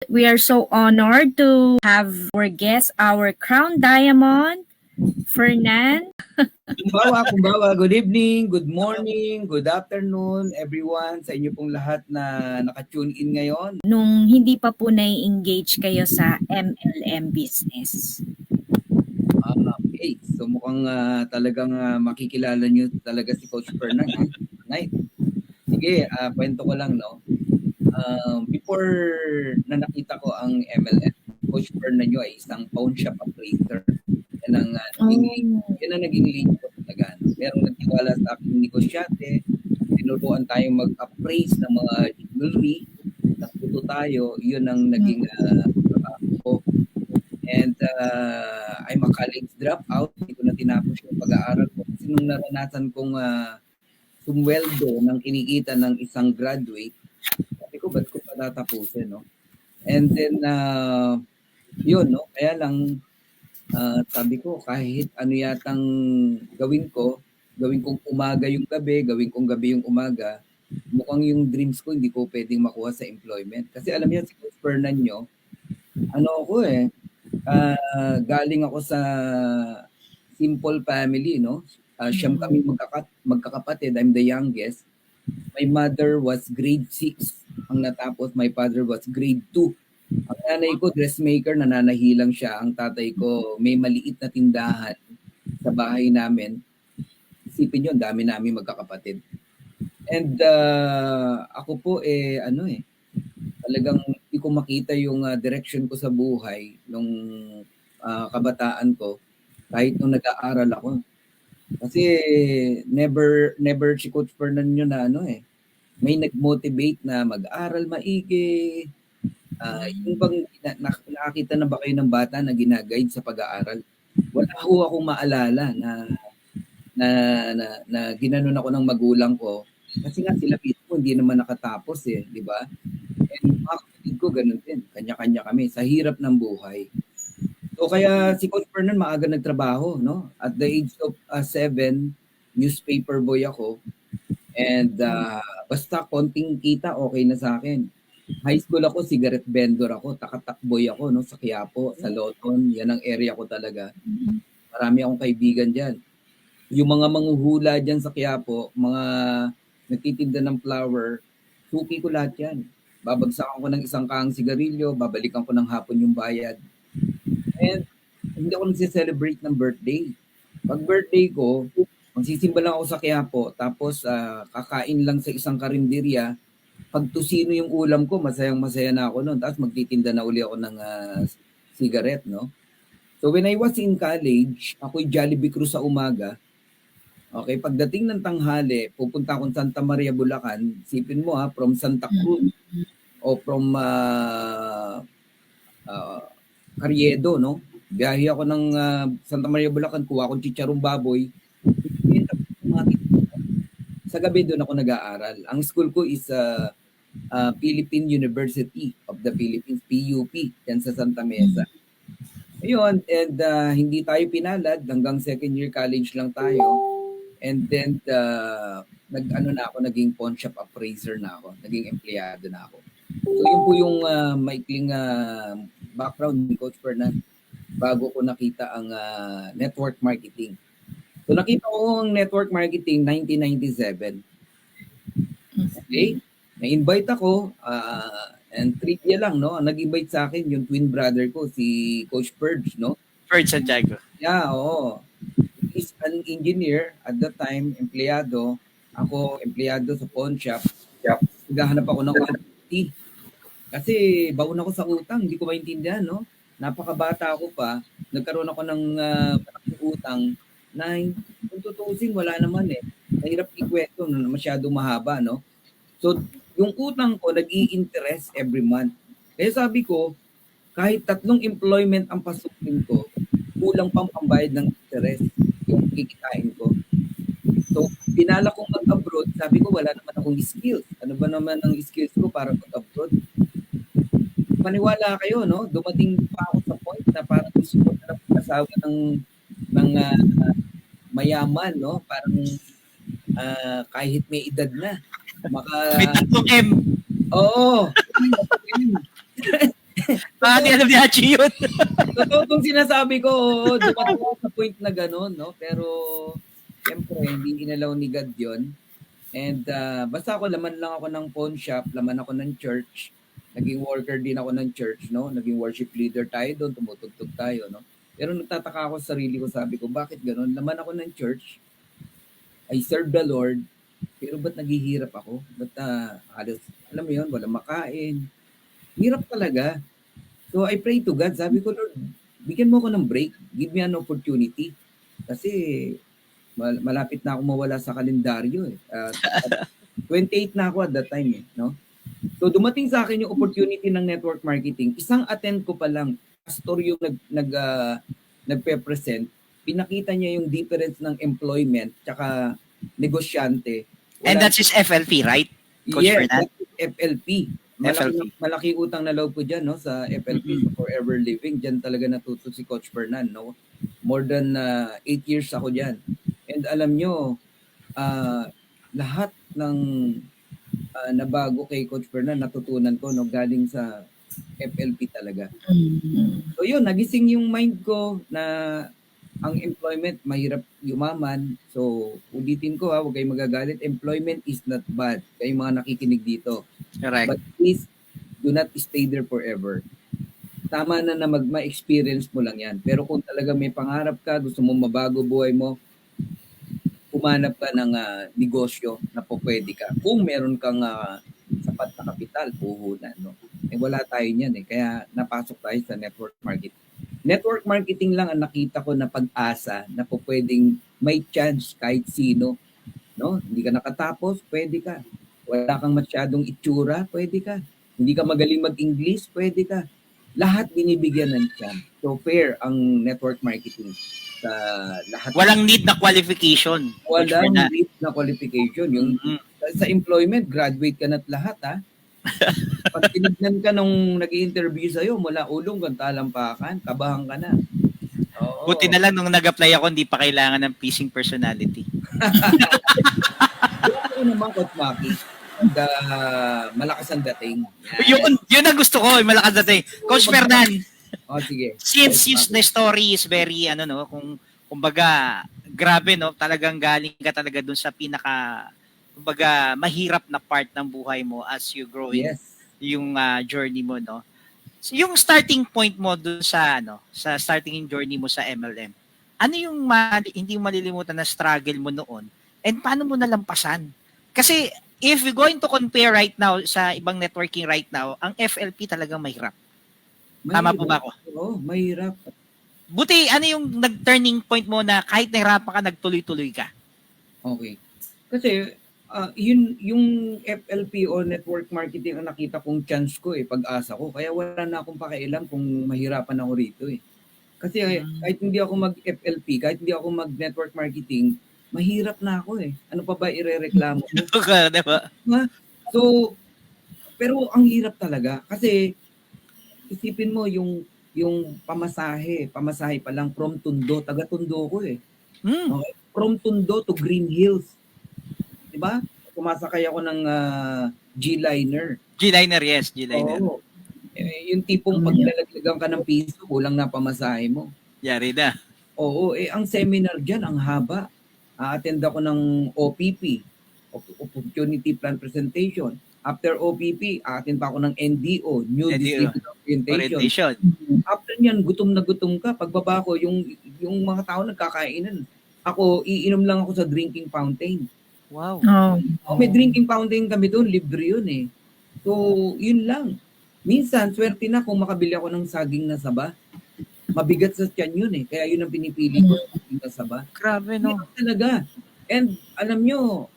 We are so honored to have our guest, our crown diamond, Fernan. Kumbawa, good evening, good morning, good afternoon, everyone, sa inyo pong lahat na naka-tune in ngayon. Nung hindi pa po nai-engage kayo sa MLM business. Okay, so mukhang talagang makikilala nyo talaga si Coach Fernan. Night. Sige, kwento ko lang, no? Before na nakita ko ang MLM, Coach Fernan nyo ay isang pawn shop operator. Yan ang naging lead ko talaga. Merong nagtiwala sa aking negosyante, tinuruan tayong mag-appraise ng mga jewelry, natuto tayo, yun ang naging trabaho ko. And I'm a college dropout, hindi ko na tinapos yung pag-aaral ko. Kasi nung naranasan kong sumweldo ng kinikita ng isang graduate, sabi ko, ba't ko pa tatapusin, no? And then, yun, no? Kaya lang, sabi ko, kahit ano yatang gawin kong umaga yung gabi, gawin kong gabi yung umaga, mukhang yung dreams ko hindi ko pwedeng makuha sa employment. Kasi alam niyo, si Coach Fernan nyo, galing ako sa simple family, no? Siyam kami magkakapatid. I'm the youngest. My mother was grade 6 ang natapos. My father was grade 2. Ang nanay ko, dressmaker, nananahilang siya. Ang tatay ko, may maliit na tindahan sa bahay namin. Isipin nyo, ang dami namin magkakapatid. And ako po, talagang hindi ko makita yung direction ko sa buhay nung kabataan ko kahit nung nag-aaral ako. Kasi never si Coach Fernan yun na may nag-motivate na mag-aral maigi. Yung bang nakakita na ba kayo ng bata na ginaguide sa pag-aaral? Wala ho akong maalala na ginanon ako ng magulang ko. Kasi nga sila mismo hindi naman nakatapos di ba? And mga kapatid ko ganun din. Kanya-kanya kami sa hirap ng buhay. So kaya si Coach Fernan maaga nagtrabaho, no? At the age of 7, newspaper boy ako. And basta konting kita, okay na sa akin. High school ako, cigarette vendor ako, takatakboy ako, no? Sa Quiapo, sa Loton, yan ang area ko talaga. Marami akong kaibigan dyan. Yung mga manghuhula dyan sa Quiapo, mga nagtitinda ng flower, suki ko lahat yan. Babagsakan ko ng isang kahang sigarilyo, babalikan ko ng hapon yung bayad. And hindi ako nagse-celebrate ng birthday. Pag birthday ko, magsisimba lang ako sa Quiapo, tapos kakain lang sa isang karinderya. Pag tusino yung ulam ko, masayang-masaya na ako noon. Tapos magtitinda na uli ako ng cigarette, no? So when I was in college, ako'y Jollibee Cruz sa umaga. Okay, pagdating ng tanghali, pupunta akong Santa Maria, Bulacan. Sipin mo from Santa Cruz o from Carriedo, no? Biyahe ako ng Santa Maria, Bulacan, kuha akong chicharong baboy. Sa gabi doon ako nag-aaral. Ang school ko is Philippine University of the Philippines, PUP, yan sa Santa Mesa. Ayun, and hindi tayo pinalad, hanggang second year college lang tayo. And then, naging pawn shop appraiser na ako, naging empleyado na ako. So yun po yung maikling background ni Coach Fernan bago ko nakita ang network marketing. So nakita ko ang network marketing 1997. Okay? Na-invite ako and trivia lang, no? Nag-invite sa akin yung twin brother ko, si Coach Purge, no? Purge Santiago. Yeah, oo. He's an engineer at that time, empleyado. Ako, empleyado sa pawn shop. Naghahanap ako ng 150. Kasi baon ako sa utang, hindi ko maintindihan, no? Napakabata ako pa, nagkaroon ako ng utang na kung tutusin, wala naman Mahirap ikwento, masyadong mahaba, no? So, yung utang ko, nag-i-interest every month. Kaya sabi ko, kahit 3 employment ang pasukin ko, kulang pang pambayad ng interest yung kikitain ko. So, pinala kong mag-abroad, sabi ko, wala naman akong skills. Ano ba naman ang skills ko para mag-abroad? Maniwala kayo, no? Dumating pa ako sa point na parang gusto ko na mag-asawa ng mayaman, no? Parang kahit may edad na. May 3 M. Oo. Hindi alam ni Hachi yun. Totoo itong sinasabi ko, oo, dumating ako sa point na gano'n, no? Pero, siyempre, hindi inalaw ni God yun. And basta ako, laman lang ako ng pawn shop, laman ako ng church, naging worker din ako ng church, no? Naging worship leader tayo doon, tumutugtog tayo, no? Pero nagtataka ako sa sarili ko, sabi ko, bakit gano'n? Laman ako ng church, I serve the Lord, pero ba't naghihirap ako? Ba't halos, alam mo yun, walang makain. Hirap talaga. So I pray to God, sabi ko, Lord, bigyan mo ako ng break, give me an opportunity. Kasi malapit na ako mawala sa kalendaryo eh. 28 na ako at that time eh, no? So dumating sa akin yung opportunity ng network marketing. Isang attend ko pa lang, pastor yung nagpe-present. Pinakita niya yung difference ng employment tsaka negosyante. And that's his FLP, right? Coach Yes, Fernan? that's FLP. Malaki utang na loob ko dyan, no, sa FLP, sa Forever Living. Dyan talaga natuto si Coach Fernan, no? More than 8 years ako dyan. And alam nyo, lahat ng nabago kay Coach Fernan, natutunan ko, no, galing sa FLP talaga. So yun, nagising yung mind ko na ang employment, mahirap yumaman. So, ulitin ko huwag kayong magagalit. Employment is not bad. Kayong mga nakikinig dito. Correct. But please, do not stay there forever. Tama na na ma-experience mo lang yan. Pero kung talaga may pangarap ka, gusto mo mabago buhay mo, humanap ka ng negosyo na pwede ka. Kung meron kang sapat na kapital, puhunan. No? Eh, wala tayo niyan eh. Kaya napasok tayo sa network marketing. Network marketing lang ang nakita ko na pag-asa na pwedeng may chance kahit sino. No? Hindi ka nakatapos, pwede ka. Wala kang masyadong itsura, pwede ka. Hindi ka magaling mag-English, pwede ka. Lahat binibigyan ng chance. So fair ang network marketing sa lahat. Walang need na qualification. Walang need na qualification. Yung sa employment, graduate ka na't lahat ha. Pag tinignan ka nung nag-i-interview sa'yo, mula ulong kang talampakan, kabahan ka na. Oo. Buti na lang nung nag-apply ako, hindi pa kailangan ng phishing personality. Yun naman, Coach Maki. Malakas ang dating. Yun ang gusto ko, malakas dating. Coach Fernan, sige. since the story is very, kumbaga, grabe, no? Talagang galing ka talaga dun sa kumbaga, mahirap na part ng buhay mo as you grow in yung journey mo, no? So, yung starting point mo dun sa starting journey mo sa MLM. Ano yung hindi mo malilimutan na struggle mo noon? And paano mo nalampasan? Kasi if you're going to compare right now sa ibang networking right now, ang FLP talagang mahirap. Tama po ba ako? Oo, mahirap. Buti, ano yung nag-turning point mo na kahit nahirapan ka, nagtuloy-tuloy ka? Okay. Kasi yung FLP o network marketing ang nakita kong chance ko pag-asa ko. Kaya wala na akong pakialam kung mahirapan ako rito Kasi kahit hindi ako mag-FLP, kahit hindi ako mag-network marketing, mahirap na ako Ano pa ba irereklamo ko? Diba? So, pero ang hirap talaga. Kasi isipin mo yung pamasahe pa lang from Tondo, taga Tondo ko Okay? From Tondo to Green Hills. Diba? Pumasakay ako ng G-Liner. G-Liner, yes. G-Liner. Oo. Yung tipong paglalaglagan ka ng piso, kulang na pamasahe mo. Yari na. Oo. Ang seminar dyan, ang haba. Attend ako ng OPP, Opportunity Plan Presentation. After OPP, attend pa ako ng NDO, New District Orientation. After nyan, gutom na gutom ka. Pagbaba ko, yung mga tao nagkakainan. Ako, iinom lang ako sa drinking fountain. Wow. May drinking fountain kami doon, libre yun So, yun lang. Minsan, swerte na kung makabili ako ng saging na saba. Mabigat sa tiyan yun Kaya yun ang pinipili ko, saging na saba. Grabe, no? Yun talaga. And alam nyo,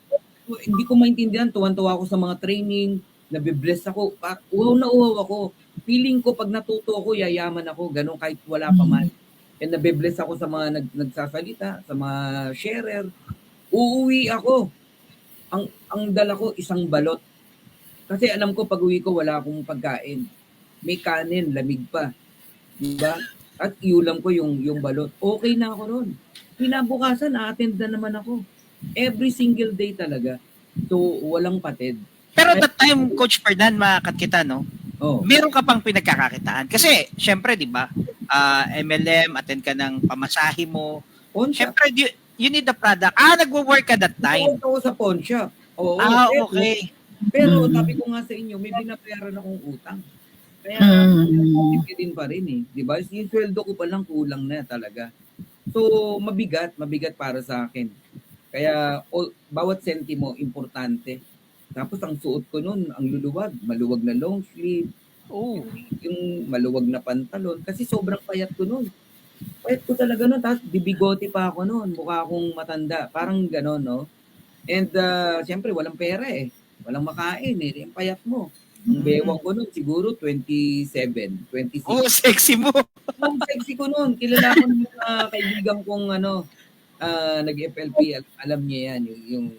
hindi ko maintindihan, tuwan-tuwa ako sa mga training, nabibless ako, uhaw na uhaw ako. Feeling ko pag natuto ako, yayaman ako, ganun kahit wala pa man. And nabibless ako sa mga nagsasalita, sa mga sharer. Uuwi ako. Ang dala ko, isang balot. Kasi alam ko, pag uwi ko, wala akong pagkain. May kanin, lamig pa. Diba? At iulam ko yung balot. Okay na ako ron. Kinabukasan, na-attend na naman ako. Every single day talaga. So, walang patid. Pero that time, Coach Fernan, makakat kita, no? Oh. meron ka pang pinagkakakitaan. Kasi, syempre, di ba, MLM, attend ka ng pamasahe mo. Pawn shop. Syempre, you need the product. Nagwo-work ka that time. Ako sa pawn shop. Oo. Okay. Pero Mm. sabi ko nga sa inyo, may binabayaran akong utang. Kaya din pa rin eh. Di ba? Yung sweldo ko pa lang kulang na talaga. So, mabigat para sa akin. Kaya bawat sentimo importante. Tapos ang suot ko nun, ang luluwag, maluwag na long sleeve, Oh. yung maluwag na pantalon kasi sobrang payat ko nun. Payat ko talaga nun, tapos bibigote pa ako nun, mukha akong matanda, parang gano'n, no? And siyempre walang pera eh, walang makain eh, yung payat mo. Ang bewang ko nun siguro 27, 26. Oh, sexy mo. Ang sexy ko nun, kilala ko ng mga kaibigan kong nag-FLP, alam niya yan, yung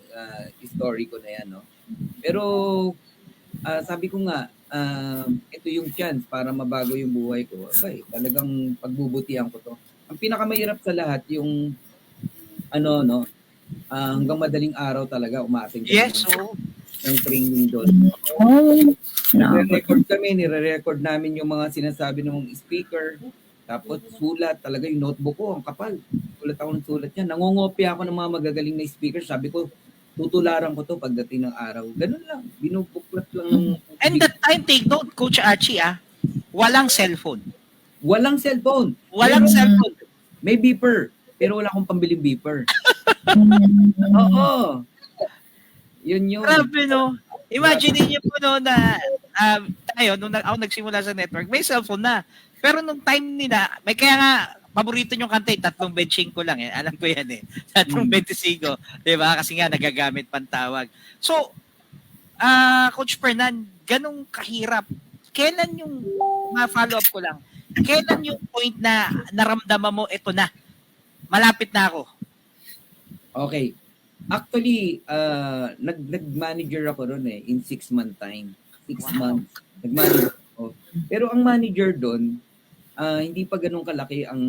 story ko na yan, no? Pero sabi ko nga, ito yung chance para mabago yung buhay ko. Abay, talagang pagbubutihan ko to. Ang pinakamahirap sa lahat, yung hanggang madaling araw talaga umating Yes, oh. ng training doon. Nire-record namin yung mga sinasabi ng speaker. Tapos sulat, talaga yung notebook ko, ang kapal. Sulat ako ng sulat niya. Nangongopya ako ng mga magagaling na speaker. Sabi ko, tutularan ko to pagdating ng araw. Ganun lang. Binubuklat lang. And that time, take note, Coach Archie, walang cellphone. Walang cellphone. Walang cellphone. May beeper. Pero wala akong pambiling beeper. Oo. Yun. Grabe, no? Imagine niyo po no na tayo, nung ako nagsimula sa network, may cellphone na. Pero nung time nila, may kaya nga, paborito niyong kanta, 3 benching ko lang eh. Alam ko yan eh. 3 25. Diba? Kasi nga, nagagamit pantawag. So, Coach Fernan, ganong kahirap. Kailan yung, ma-follow up ko lang, kailan yung point na naramdaman mo, eto na, malapit na ako? Okay. Actually, nag-manager ako ron eh, in 6-month time. 6 months. Nag-manager ako. Pero ang manager doon, hindi pa ganun kalaki ang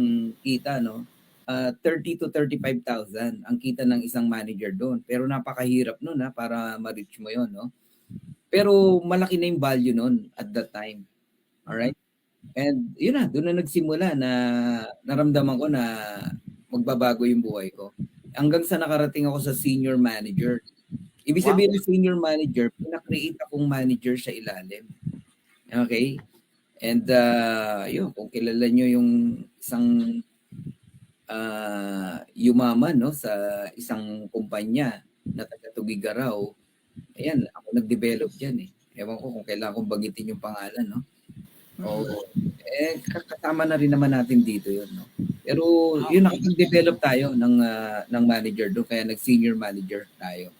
kita, no? 30 to 35,000 ang kita ng isang manager doon. Pero napakahirap noon para ma-reach mo 'yon, no? Pero malaki na yung value noon at that time. All right? And yun na, doon na nagsimula na naramdaman ko na magbabago yung buhay ko. Hanggang sa nakarating ako sa senior manager. Ibig sabihin ng senior manager, pinakreate akong manager sa ilalim. Okay? And yun, kung kilala nyo yung isang yumaman, no, sa isang kumpanya na taga-Tugigaraw, ayan, ako nag-develop dyan eh. Ewan ko kung kailangan kong bagitin yung pangalan, no? Kasama na rin naman natin dito yun, no? Pero yun, nakapag-develop tayo ng manager doon, kaya nag-senior manager tayo.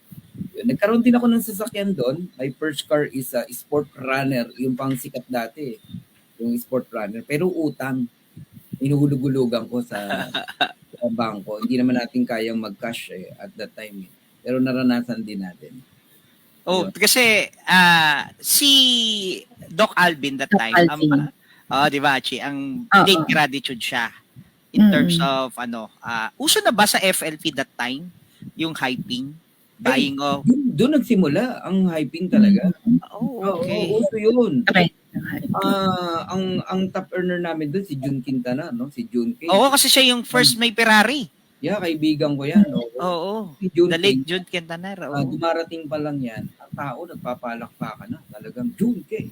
Yun, nagkaroon din ako ng sasakyan doon. My first car is a sport runner, yung pang sikat dati, yung sport runner. Pero utang, inuhulog-hulugan ko sa bangko. Hindi naman natin kayang mag-cash at that time. Pero naranasan din natin. Oh, kasi si Doc Alvin that time, di ba, Achi, ang late gratitude siya in terms of uso na ba sa FLP that time yung hyping, buying of? Doon nagsimula ang hyping talaga. Oh, okay. Uso yun. Ang top earner namin doon si Jun Quintana, no? Si Jun K. Oo, kasi siya yung first may Ferrari. Yeah, kaibigan ko yan. Oo. Si Jun The late Jun Quintana. Dumarating pa lang yan, ang tao nagpapalakpakan na. Talagang Jun K.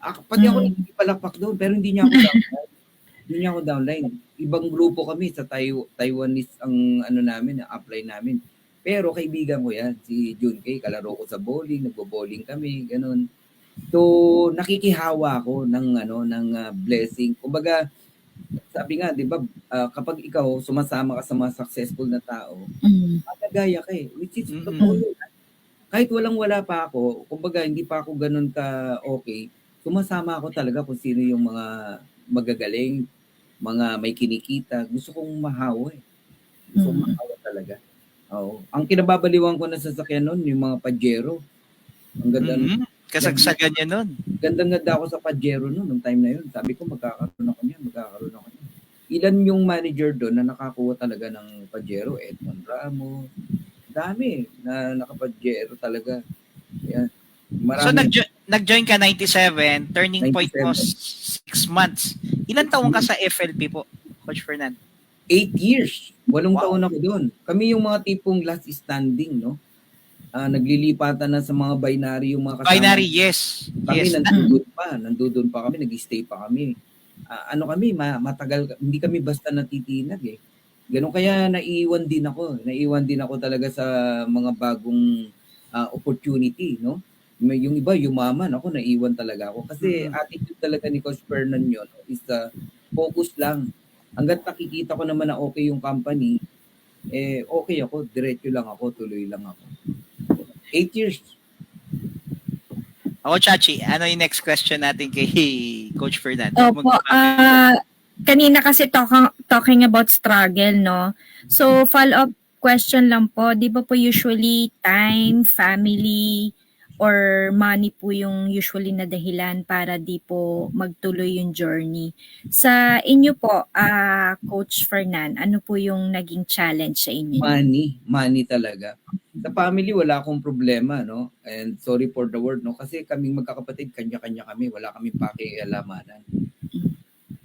Pati ako nagpapalakpak doon, pero hindi niya ako downline. Hindi niya ako downline. Ibang grupo kami sa Taiwanese ang namin, ang apply namin. Pero kaibigan ko yan, si Jun K. Kalaro ko sa bowling, nagbo-bowling kami, ganun. So, nakikihawa ako ng blessing. Kumbaga, sabi nga, 'di ba, kapag ikaw sumasama ka sa mga successful na tao, magagaya ka eh. Which is totoo yun. Kahit wala pa ako, kumbaga hindi pa ako ganun ka okay, sumasama ako talaga kung sino yung mga magagaling, mga may kinikita. Gusto kong mahawa eh. Gusto kong mahawa talaga. Oo. Ang kinababaliwan ko na sasakyan nun, yung mga Pajero. Ang ganda kasagsagan niya nun. Gandang-ganda ako sa Pajero nun, nung time na yun. Sabi ko, magkakaroon ako niyan. Ilan yung manager doon na nakakuha talaga ng Pajero? Edmond Ramos. Dami na naka-Pajero talaga. Yan. So Marami, nag-join ka 97, turning point mo 97. 6 months. Ilan taon ka sa FLP po, Coach Fernan? 8 years. 8 Wow. taon ako doon. Kami yung mga tipong last standing, no? Naglilipatan na sa mga binary yung mga kasama. Binary, yes. Kami Yes. nandudun pa kami, nag-stay pa kami. Ano kami, matagal, hindi kami basta natitinag eh. Ganun kaya naiwan din ako talaga sa mga bagong opportunity, no? Yung iba yumaman, ako naiwan talaga ako. Kasi attitude talaga ni Coach Fernan yun, no, is focus lang. Hanggat nakikita ko naman na okay yung company, okay ako, diretso lang ako, tuloy lang ako. 8 years. Ako, Chachi, ano yung next question natin kay Coach Fernan? Opo, kanina kasi talking about struggle, no? So, follow-up question lang po, di ba po usually time, family, or money po yung usually na dahilan para di po magtuloy yung journey. Sa inyo po, Coach Fernan, ano po yung naging challenge sa inyo? Money talaga. Sa family, wala akong problema, no? And sorry for the word, no? Kasi kaming magkakapatid, kanya-kanya kami. Wala kaming pakialamanan.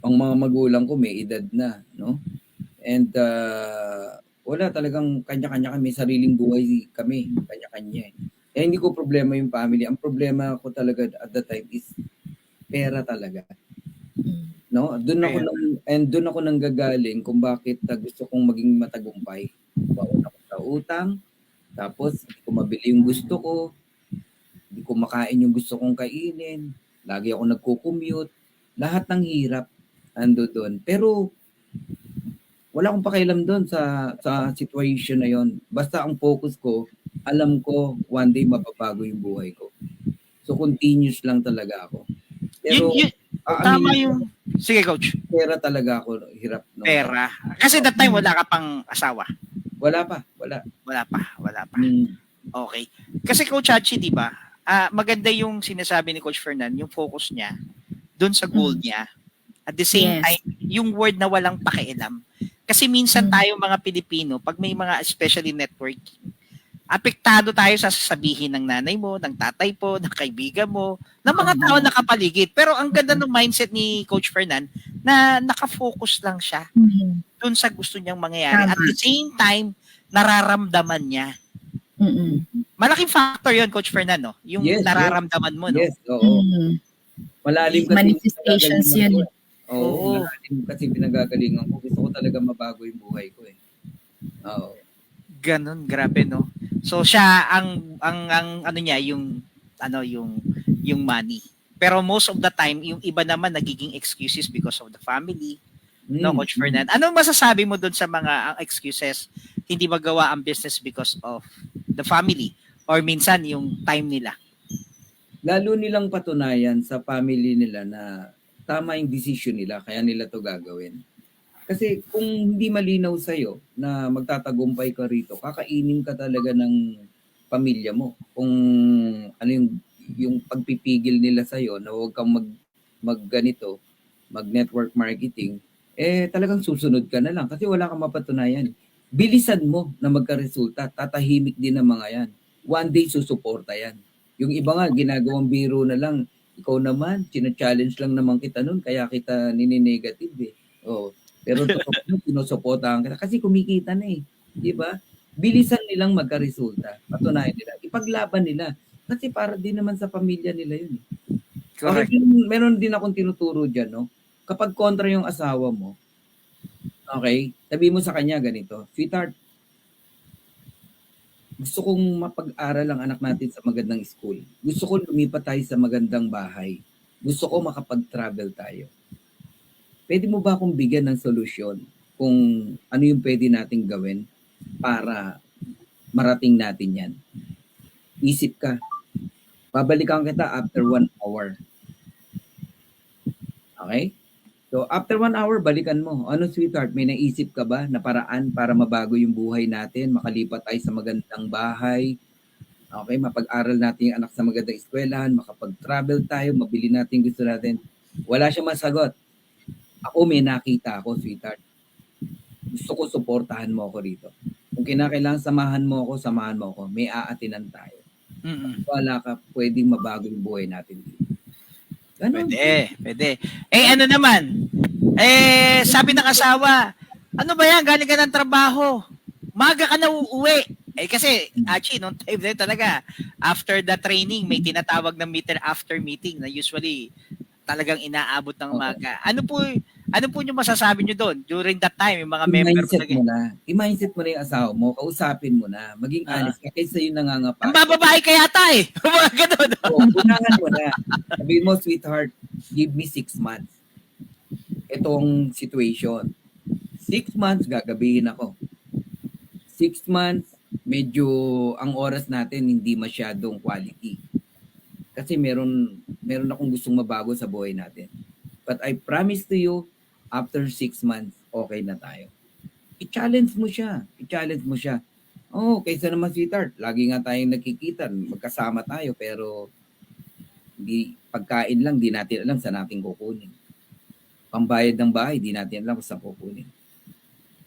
Ang mga magulang ko may edad na, no? And wala talagang kanya-kanya kami. Sariling buhay kami. Kanya-kanya. Hindi ko problema yung family. Ang problema ko talaga at the time is pera talaga. No? Doon ako nanggagaling kung bakit gusto kong maging matagumpay. Baon ako sa utang, tapos hindi ko mabili yung gusto ko, hindi ko makain yung gusto kong kainin, lagi ako nagko-commute, lahat ng hirap ando doon. Pero wala akong pakialam doon sa situation na yon. Basta ang focus ko, alam ko one day mababago yung buhay ko. So continuous lang talaga ako. Pero tama yung... Sige, Coach. Pera talaga ako, hirap. No? Pera. Kasi that time wala ka pang asawa. Wala pa. Okay. Kasi Coach Hachi, di ba? Maganda yung sinasabi ni Coach Fernan, yung focus niya doon sa goal niya. At the same time, yung word na walang pakialam. Kasi minsan tayo mga Pilipino, pag may mga especially networking, apektado tayo sa sasabihin ng nanay mo, ng tatay po, ng kaibigan mo, ng mga tao nakapaligid. Pero ang ganda ng mindset ni Coach Fernan na nakafocus lang siya dun sa gusto niyang mangyayari. At the same time, nararamdaman niya. Malaking factor yon Coach Fernan, no? Yung nararamdaman mo, no? Yes, oo. Malalim kasi manifestations yun. Oo, malalim kasi pinagagalingan ko. Gusto ko talaga mabago yung buhay ko eh. Oo. Ganon, grabe, no? So siya ang ano niya yung money. Pero most of the time yung iba naman nagiging excuses because of the family. No, Coach Fernan. Ano masasabi mo doon sa mga excuses hindi magawa ang business because of the family or minsan yung time nila? Lalo nilang patunayan sa family nila na tama yung decision nila kaya nila to gagawin. Kasi kung hindi malinaw sa'yo na magtatagumpay ka rito, kakainin ka talaga ng pamilya mo. Kung ano yung pagpipigil nila sa'yo na huwag kang mag-network marketing, talagang susunod ka na lang kasi wala kang mapatunayan. Bilisan mo na magka-resulta. Tatahimik din ang mga yan. One day susuporta yan. Yung iba nga, ginagawang biro na lang. Ikaw naman, challenge lang naman kita nun, kaya kita nini-negative eh. Oh. Pero totoo, sinusuportahan kita kasi kumikita na eh. Di ba? Bilisan nilang magka-resulta. Patunayan nila. Ipaglaban nila. Kasi para din naman sa pamilya nila yun eh. Correct. Okay, meron din akong tinuturo dyan, no? Kapag kontra yung asawa mo, okay, sabi mo sa kanya ganito, sweetheart, gusto kong mapag-aral ang anak natin sa magandang school. Gusto ko lumipat tayo sa magandang bahay. Gusto ko makapag-travel tayo. Pwede mo ba akong bigyan ng solusyon kung ano yung pwede nating gawin para marating natin yan? Isip ka. Babalikan kita after 1 hour. Okay? So, after 1 hour, balikan mo. Ano, sweetheart, may naisip ka ba na paraan para mabago yung buhay natin, makalipat tayo sa magandang bahay, okay, mapag-aral natin yung anak sa magandang eskwelahan, makapag-travel tayo, mabili natin gusto natin. Wala siyang masagot. Ako may nakita ako, sweetheart. Gusto ko suportahan mo ako rito. Kung kinakailangan samahan mo ako, may aatinan tayo. Wala ka, pwedeng mabago yung buhay natin dito. Ganun. Pwede. Ano naman? Sabi ng asawa, ano ba yan? Galing ka ng trabaho. Maga ka na uuwi. Kasi, actually, nung time na yun talaga, after the training, may tinatawag na after meeting na usually talagang inaabot ng maga. Ano po yung masasabi nyo doon during that time, yung mga member I-mindset mo na. I-mindset mo na yung asawa mo, kausapin mo na, maging honest ka kaysa yung nangangapa. Ang bababae ka yata mga ganun. Unahan mo na. Sabi mo, sweetheart, give me 6 months. Itong situation. 6 months, gagabihin ako. 6 months, medyo ang oras natin hindi masyadong quality. Kasi meron akong gustong mabago sa buhay natin. But I promise to you, after 6 months, okay na tayo. I-challenge mo siya. Kaysa naman sweetheart, lagi nga tayong nagkikita, magkasama tayo, pero pagkain lang, di natin alam saan natin kukunin. Pambayad ng bahay, di natin alam kung saan kukunin.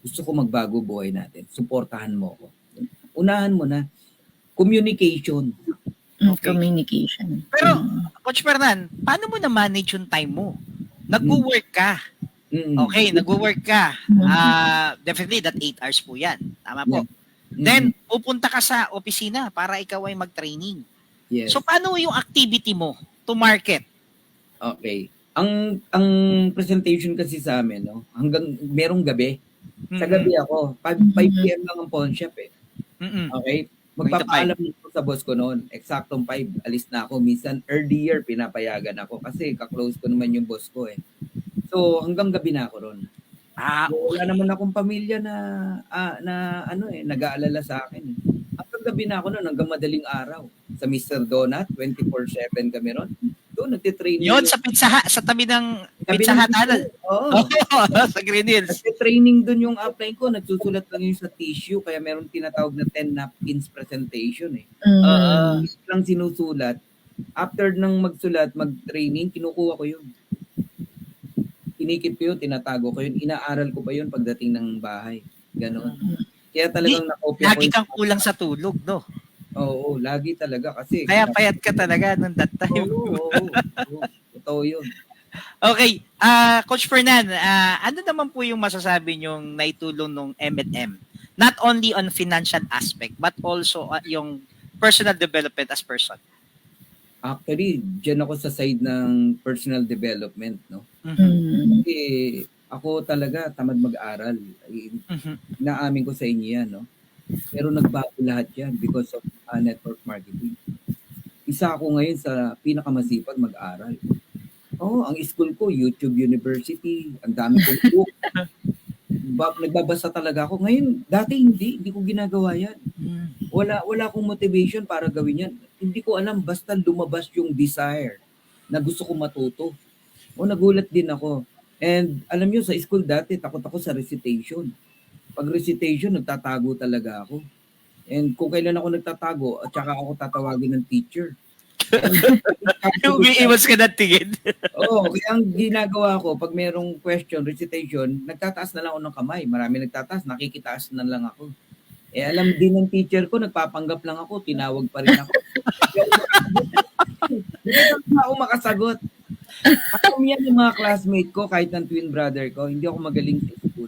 Gusto ko magbago buhay natin. Suportahan mo ako. Unahan mo na. Communication. Okay. Communication. Pero, Coach Fernan, paano mo na-manage yung time mo? Nag-work ka. Okay, nag-work ka. Definitely, that 8 hours po yan. Tama po. Then, pupunta ka sa opisina para ikaw ay mag-training. Yes. So, paano yung activity mo to market? Okay. Ang presentation kasi sa amin, no, hanggang merong gabi. Sa gabi ako, 5 p.m. lang ang pawn shop eh. Okay? Magpapaalam ko sa boss ko noon. Eksaktong 5, alis na ako. Minsan earlier, pinapayagan ako kasi kaklose ko naman yung boss ko eh. So, hanggang gabi na ako ron. Wala naman akong pamilya na nag-aalala sa akin. Hanggang gabi na ako noon, hanggang madaling araw. Sa Mr. Donut, 24/7 kami ron. Doon, nagtitraining. Yun, sa Pizza Hut, sa tabi ng Pizza Hut. Oo. Sa Green Hills. Nagtitraining doon yung upline ko, nagsusulat lang yung sa tissue, kaya meron tinatawag na 10 napkins presentation eh. Lang sinusulat. After ng magsulat, mag-training, kinukuha ko yun. Kinikip ko yun, tinatago ko yun, inaaral ko pa yun pagdating ng bahay. Ganon. Kaya talagang nakopya ko. Lagi kang kulang sa tulog, no? Oo, lagi talaga kasi. Kaya payat ka talaga nung that time. Oo. Totoo yun. Okay, Coach Fernan, ano naman po yung masasabi niyong naitulong ng M&M? Not only on financial aspect, but also yung personal development as person. Actually, dyan ako sa side ng personal development, no? Kasi ako talaga tamad mag-aral. Naamin ko sa inyo yan, no? Pero nagbago lahat yan because of network marketing. Isa ako ngayon sa pinakamasipag mag-aral. Ang school ko, YouTube University, ang dami kong book. Nagbabasa talaga ako. Ngayon, dati hindi ko ginagawa yan. Wala akong motivation para gawin yan. Hindi ko alam, basta lumabas yung desire na gusto ko matuto. Nagulat din ako. And alam nyo, sa school dati, takot ako sa recitation. Pag recitation, nagtatago talaga ako. And kung kailan ako nagtatago, at saka ako tatawagin ng teacher. Umiiwas ka ng tingin. Kaya ang ginagawa ko, pag merong question, recitation, nagtataas na lang ako ng kamay. Marami nagtataas, nakikitaas na lang ako. Alam din ng teacher ko, nagpapanggap lang ako, tinawag pa rin ako. Hindi ako makasagot. Ako yan yung mga classmate ko, kahit ng twin brother ko, hindi ako magaling sa school.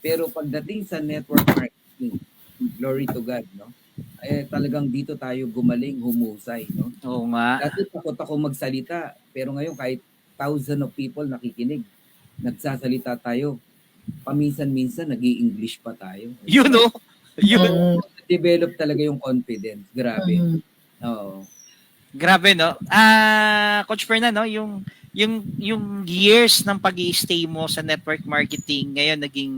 Pero pagdating sa network marketing, glory to God, no? Talagang dito tayo gumaling, humusay, no? Oo nga. Dati takot ako magsalita, pero ngayon kahit thousands of people nakikinig, nagsasalita tayo. Paminsan-minsan, nag-i-English pa tayo. Yun, no? Yun. Develop talaga yung confidence. Grabe. Oo. Grabe, no? Coach Fernan, no? Yung years ng pag-i-stay mo sa network marketing, ngayon naging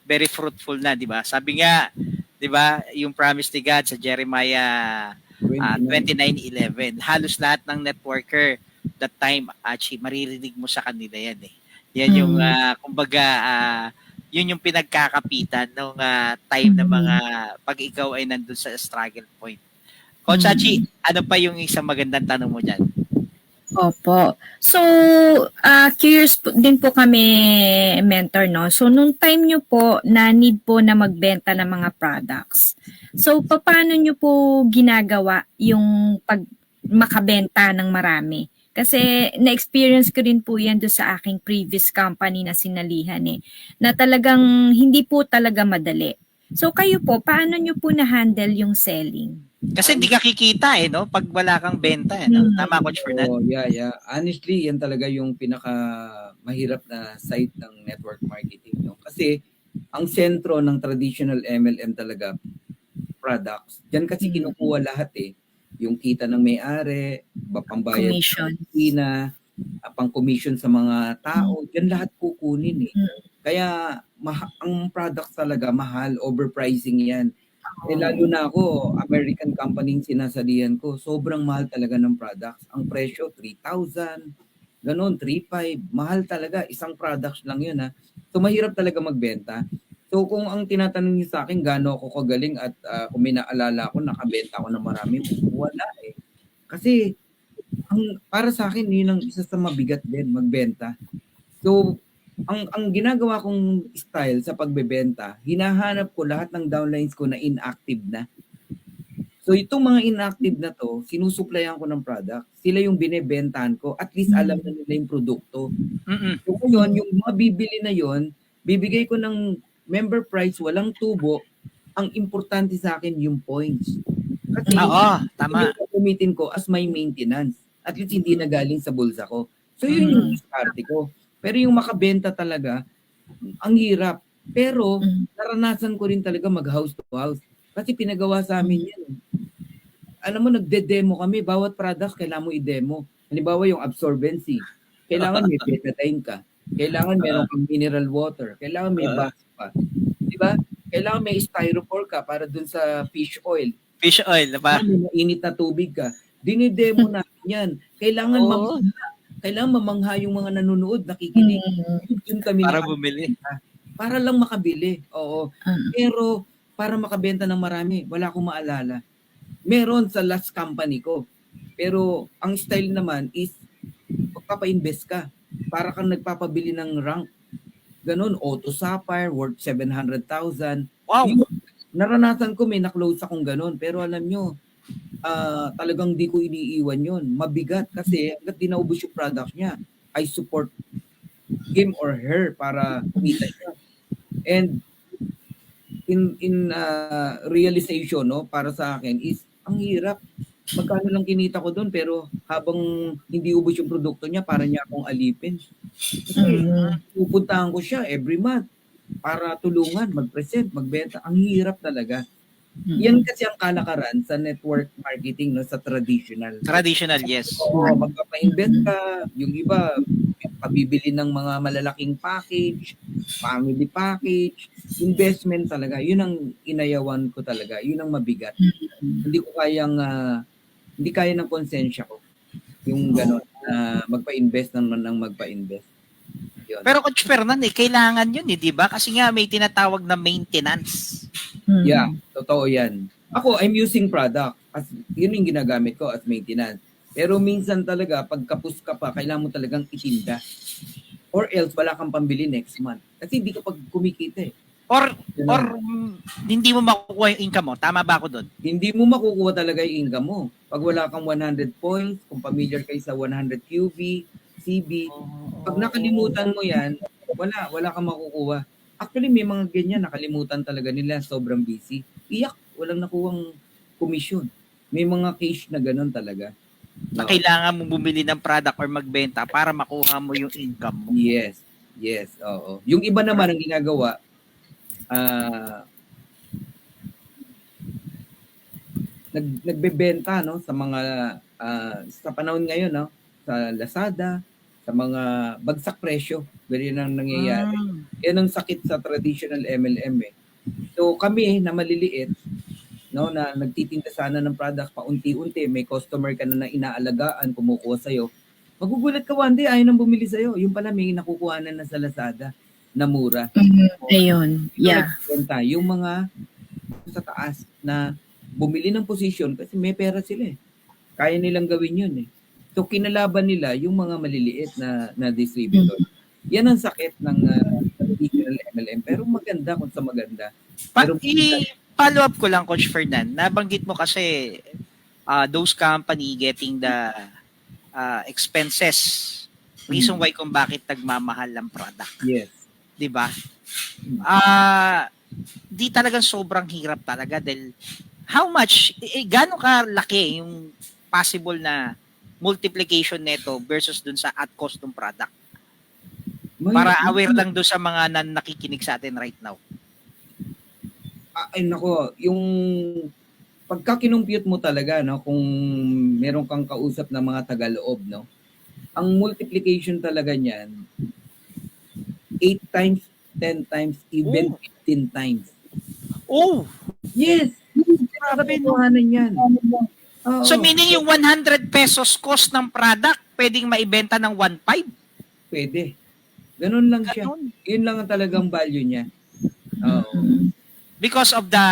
very fruitful na, di ba? Sabi nga, di ba, yung promise ni God sa Jeremiah 29:11, halos lahat ng networker that time, actually, maririnig mo sa kanila yan eh. Yan yung, kumbaga, yun yung pinagkakapitan nung time na mga pag ikaw ay nandun sa struggle point. Coach Hachi, ano pa yung isang magandang tanong mo dyan? Opo. So, curious din po kami, mentor, no? So, nung time nyo po na need po na magbenta ng mga products, so, paano nyo po ginagawa yung pag makabenta ng marami? Kasi na-experience ko rin po yan doon sa aking previous company na sinalihan na talagang hindi po talaga madali. So, kayo po, paano nyo po na-handle yung selling? Kasi hindi ka kikita no? Pag wala kang benta no? Tama, Coach Fernand? Oh, yeah. Honestly, yan talaga yung pinaka mahirap na side ng network marketing, no? Kasi ang sentro ng traditional MLM talaga products. Diyan kasi kinukuha lahat yung kita ng may-ari, pambayad Commission. sa pang-commission sa mga tao, diyan lahat kukunin Kaya ang products talaga mahal, overpricing yan. Lalo na ako, American company yung sinasalihan ko, sobrang mahal talaga ng products. Ang presyo, 3,000, ganun, 3,500. Mahal talaga, isang products lang yun So mahirap talaga magbenta. So kung ang tinatanong niyo sa akin, gaano ako kagaling at kung may naalala ko, nakabenta ako ng marami, wala Kasi para sa akin, yun ang isa sa mabigat din, magbenta. So ang ginagawa kong style sa pagbebenta, hinahanap ko lahat ng downlines ko na inactive na. So itong mga inactive na to, sinusuplayan ko ng product. Sila yung binebentahan ko. At least alam na nila yung produkto. So ngayon, yung mga bibili na yon, bibigay ko ng member price, walang tubo. Ang importante sa akin yung points. Kasi tama. Gamitin ko as my maintenance. At least hindi na galing sa bulsa ko. So yun yung diskarte ko. Pero yung makabenta talaga, ang hirap. Pero naranasan ko rin talaga mag-house to house. Kasi pinagawa sa amin yan. Alam mo, nagde-demo kami. Bawat product, kailangan mo i-demo. Halimbawa, yung absorbency. Kailangan may betadine ka. Kailangan meron kang mineral water. Kailangan may box pa. Diba? Kailangan may styrofoam ka para dun sa fish oil. Fish oil, ba? May mainit na tubig ka. Dinidemo natin yan. Kailangan mamangha yung mga nanonood, nakikinig. Yun kami para bumili. Para lang makabili. Oo. Pero para makabenta ng marami, wala akong maalala. Meron sa last company ko. Pero ang style naman is magpapa-invest ka. Para kang nagpapabili ng rank. Ganon, Auto Sapphire, worth 700,000. Wow! Naranasan ko, may na-close akong ganon. Pero alam nyo, talagang di ko iniiwan yon. Mabigat kasi hanggat di naubos yung product niya, I support him or her para kumita siya. And in realization, no, para sa akin is ang hirap. Magkano lang kinita ko doon pero habang hindi ubos yung produkto niya, para niya akong alipin. Kasi pupuntahan ko siya every month para tulungan, mag-present, magbenta. Ang hirap talaga. Yan kasi ang kalakaran sa network marketing, no, sa traditional. Traditional, yes. Oo, magpapa-invest ka, yung iba pabibili ng mga malalaking package, family package, investment talaga. Yun ang inayawan ko talaga. Yun ang mabigat. Hindi ko kayang hindi kaya ng konsensya ko. Yung gano'n, magpa-invest ng magpa-invest. Yun. Pero Coach Fernand, kailangan yun di ba? Kasi nga may tinatawag na maintenance. Yeah, totoo yan. Ako, I'm using product. Yun yung ginagamit ko as maintenance. Pero minsan talaga, pag kapus ka pa, kailangan mo talagang itinda. Or else, wala kang pambili next month. Kasi hindi ka pag kumikita Or hindi mo makukuha yung income mo. Tama ba ako doon? Hindi mo makukuha talaga yung income mo. Pag wala kang 100 points, kung familiar kayo sa 100 QB, CB, pag nakalimutan mo yan, wala kang makukuha. Actually, may mga ganyan, nakalimutan talaga nila, sobrang busy. Iyak, walang nakuhang komisyon. May mga case na ganun talaga. Na kailangan mo bumili ng product or magbenta para makuha mo yung income mo. Yes, oo. Yung iba naman ang ginagawa, nagbebenta, no, sa mga sa panahon ngayon, no, sa Lazada, sa mga bagsak presyo. Ganyan ang nangyayari. Yan ang sakit sa traditional MLM So kami na maliliit, no, na nagtitinda sana ng product paunti-unti, may customer ka na inaalagaan, kumukuha sa'yo, magugulat ka one day, ayaw nang bumili sa'yo. Yung pala may nakukuhanan na sa Lazada na mura. Ayun, yeah. Yung mga sa taas na bumili ng position kasi may pera sila Kaya nilang gawin yun So kinalaban nila yung mga maliliit na distributor. Yan ang sakit ng traditional MLM. Pero maganda kung sa maganda. Pero I-follow up ko lang, Coach Fernan. Nabanggit mo kasi those company getting the expenses. Reason why kung bakit nagmamahal ang product. yes. 'Di ba? Di talagang sobrang hirap talaga dahil how much, gaano kalaki yung possible na multiplication neto versus dun sa at cost ng product? Para aware lang doon sa mga nakikinig sa atin right now. Ay nako, yung pagka kinumpute mo talaga, no, kung meron kang kausap na mga tagaloob, no, ang multiplication talaga niyan 8 times, 10 times, even 15 times. Oh! Yes! Grabe no. Yan. So meaning yung 100 pesos cost ng product, pwedeng maibenta ng 1.5? Pwede. Ganun lang siya. Yun lang ang talagang value niya. Because of the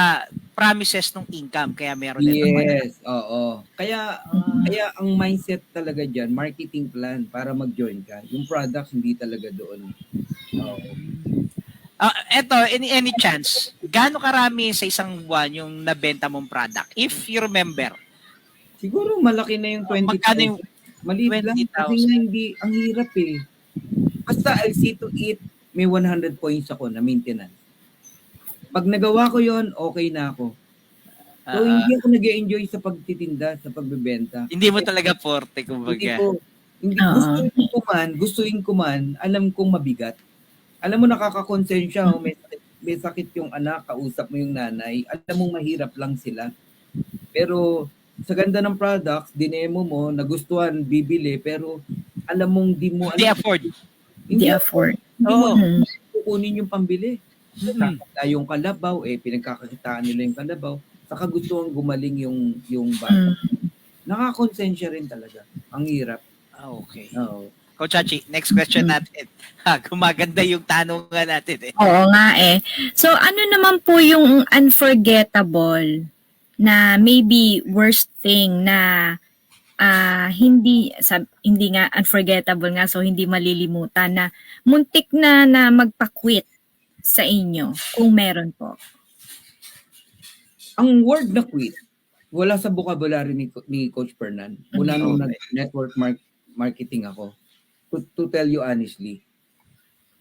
promises ng income, kaya meron ito. Yes, oo. Kaya ang mindset talaga dyan, marketing plan para mag-join ka. Yung products hindi talaga doon. Eto, any chance, gaano karami sa isang buwan yung nabenta mong product? If you remember. Siguro malaki na yung 20,000. Maliit lang. Kasi hindi, ang hirap eh. Basta I'll see to it, may 100 points ako na maintenance. Pag nagawa ko yon, okay na ako. So, hindi ako nag-enjoy sa pagtitinda, sa pagbebenta. Hindi mo talaga forte, kumbaga. Hindi gustuin ko man, alam kong mabigat. Alam mo, nakakakonsensya, may sakit yung anak, kausap mo yung nanay, alam mong mahirap lang sila. Pero, sa ganda ng products, dinemo mo, nagustuhan, bibili, pero alam mong di mo... Hindi afford. Hindi afford. Oo. Kukunin yung pambili. Yung kalabaw, pinagkakakitaan nila yung kalabaw. Saka gusto gumaling yung bata. Nakakonsensya rin talaga. Ang hirap. Okay. Oo. Coach Hachi, next question natin. Gumaganda yung tanungan natin eh. Oo nga eh. So ano naman po yung unforgettable na maybe worst thing na hindi nga unforgettable nga, so hindi malilimutan, na muntik na magpa-quit sa inyo kung meron po? Ang word na quit, wala sa vocabulary ni Coach Fernan. Mula nung network marketing ako. To tell you honestly,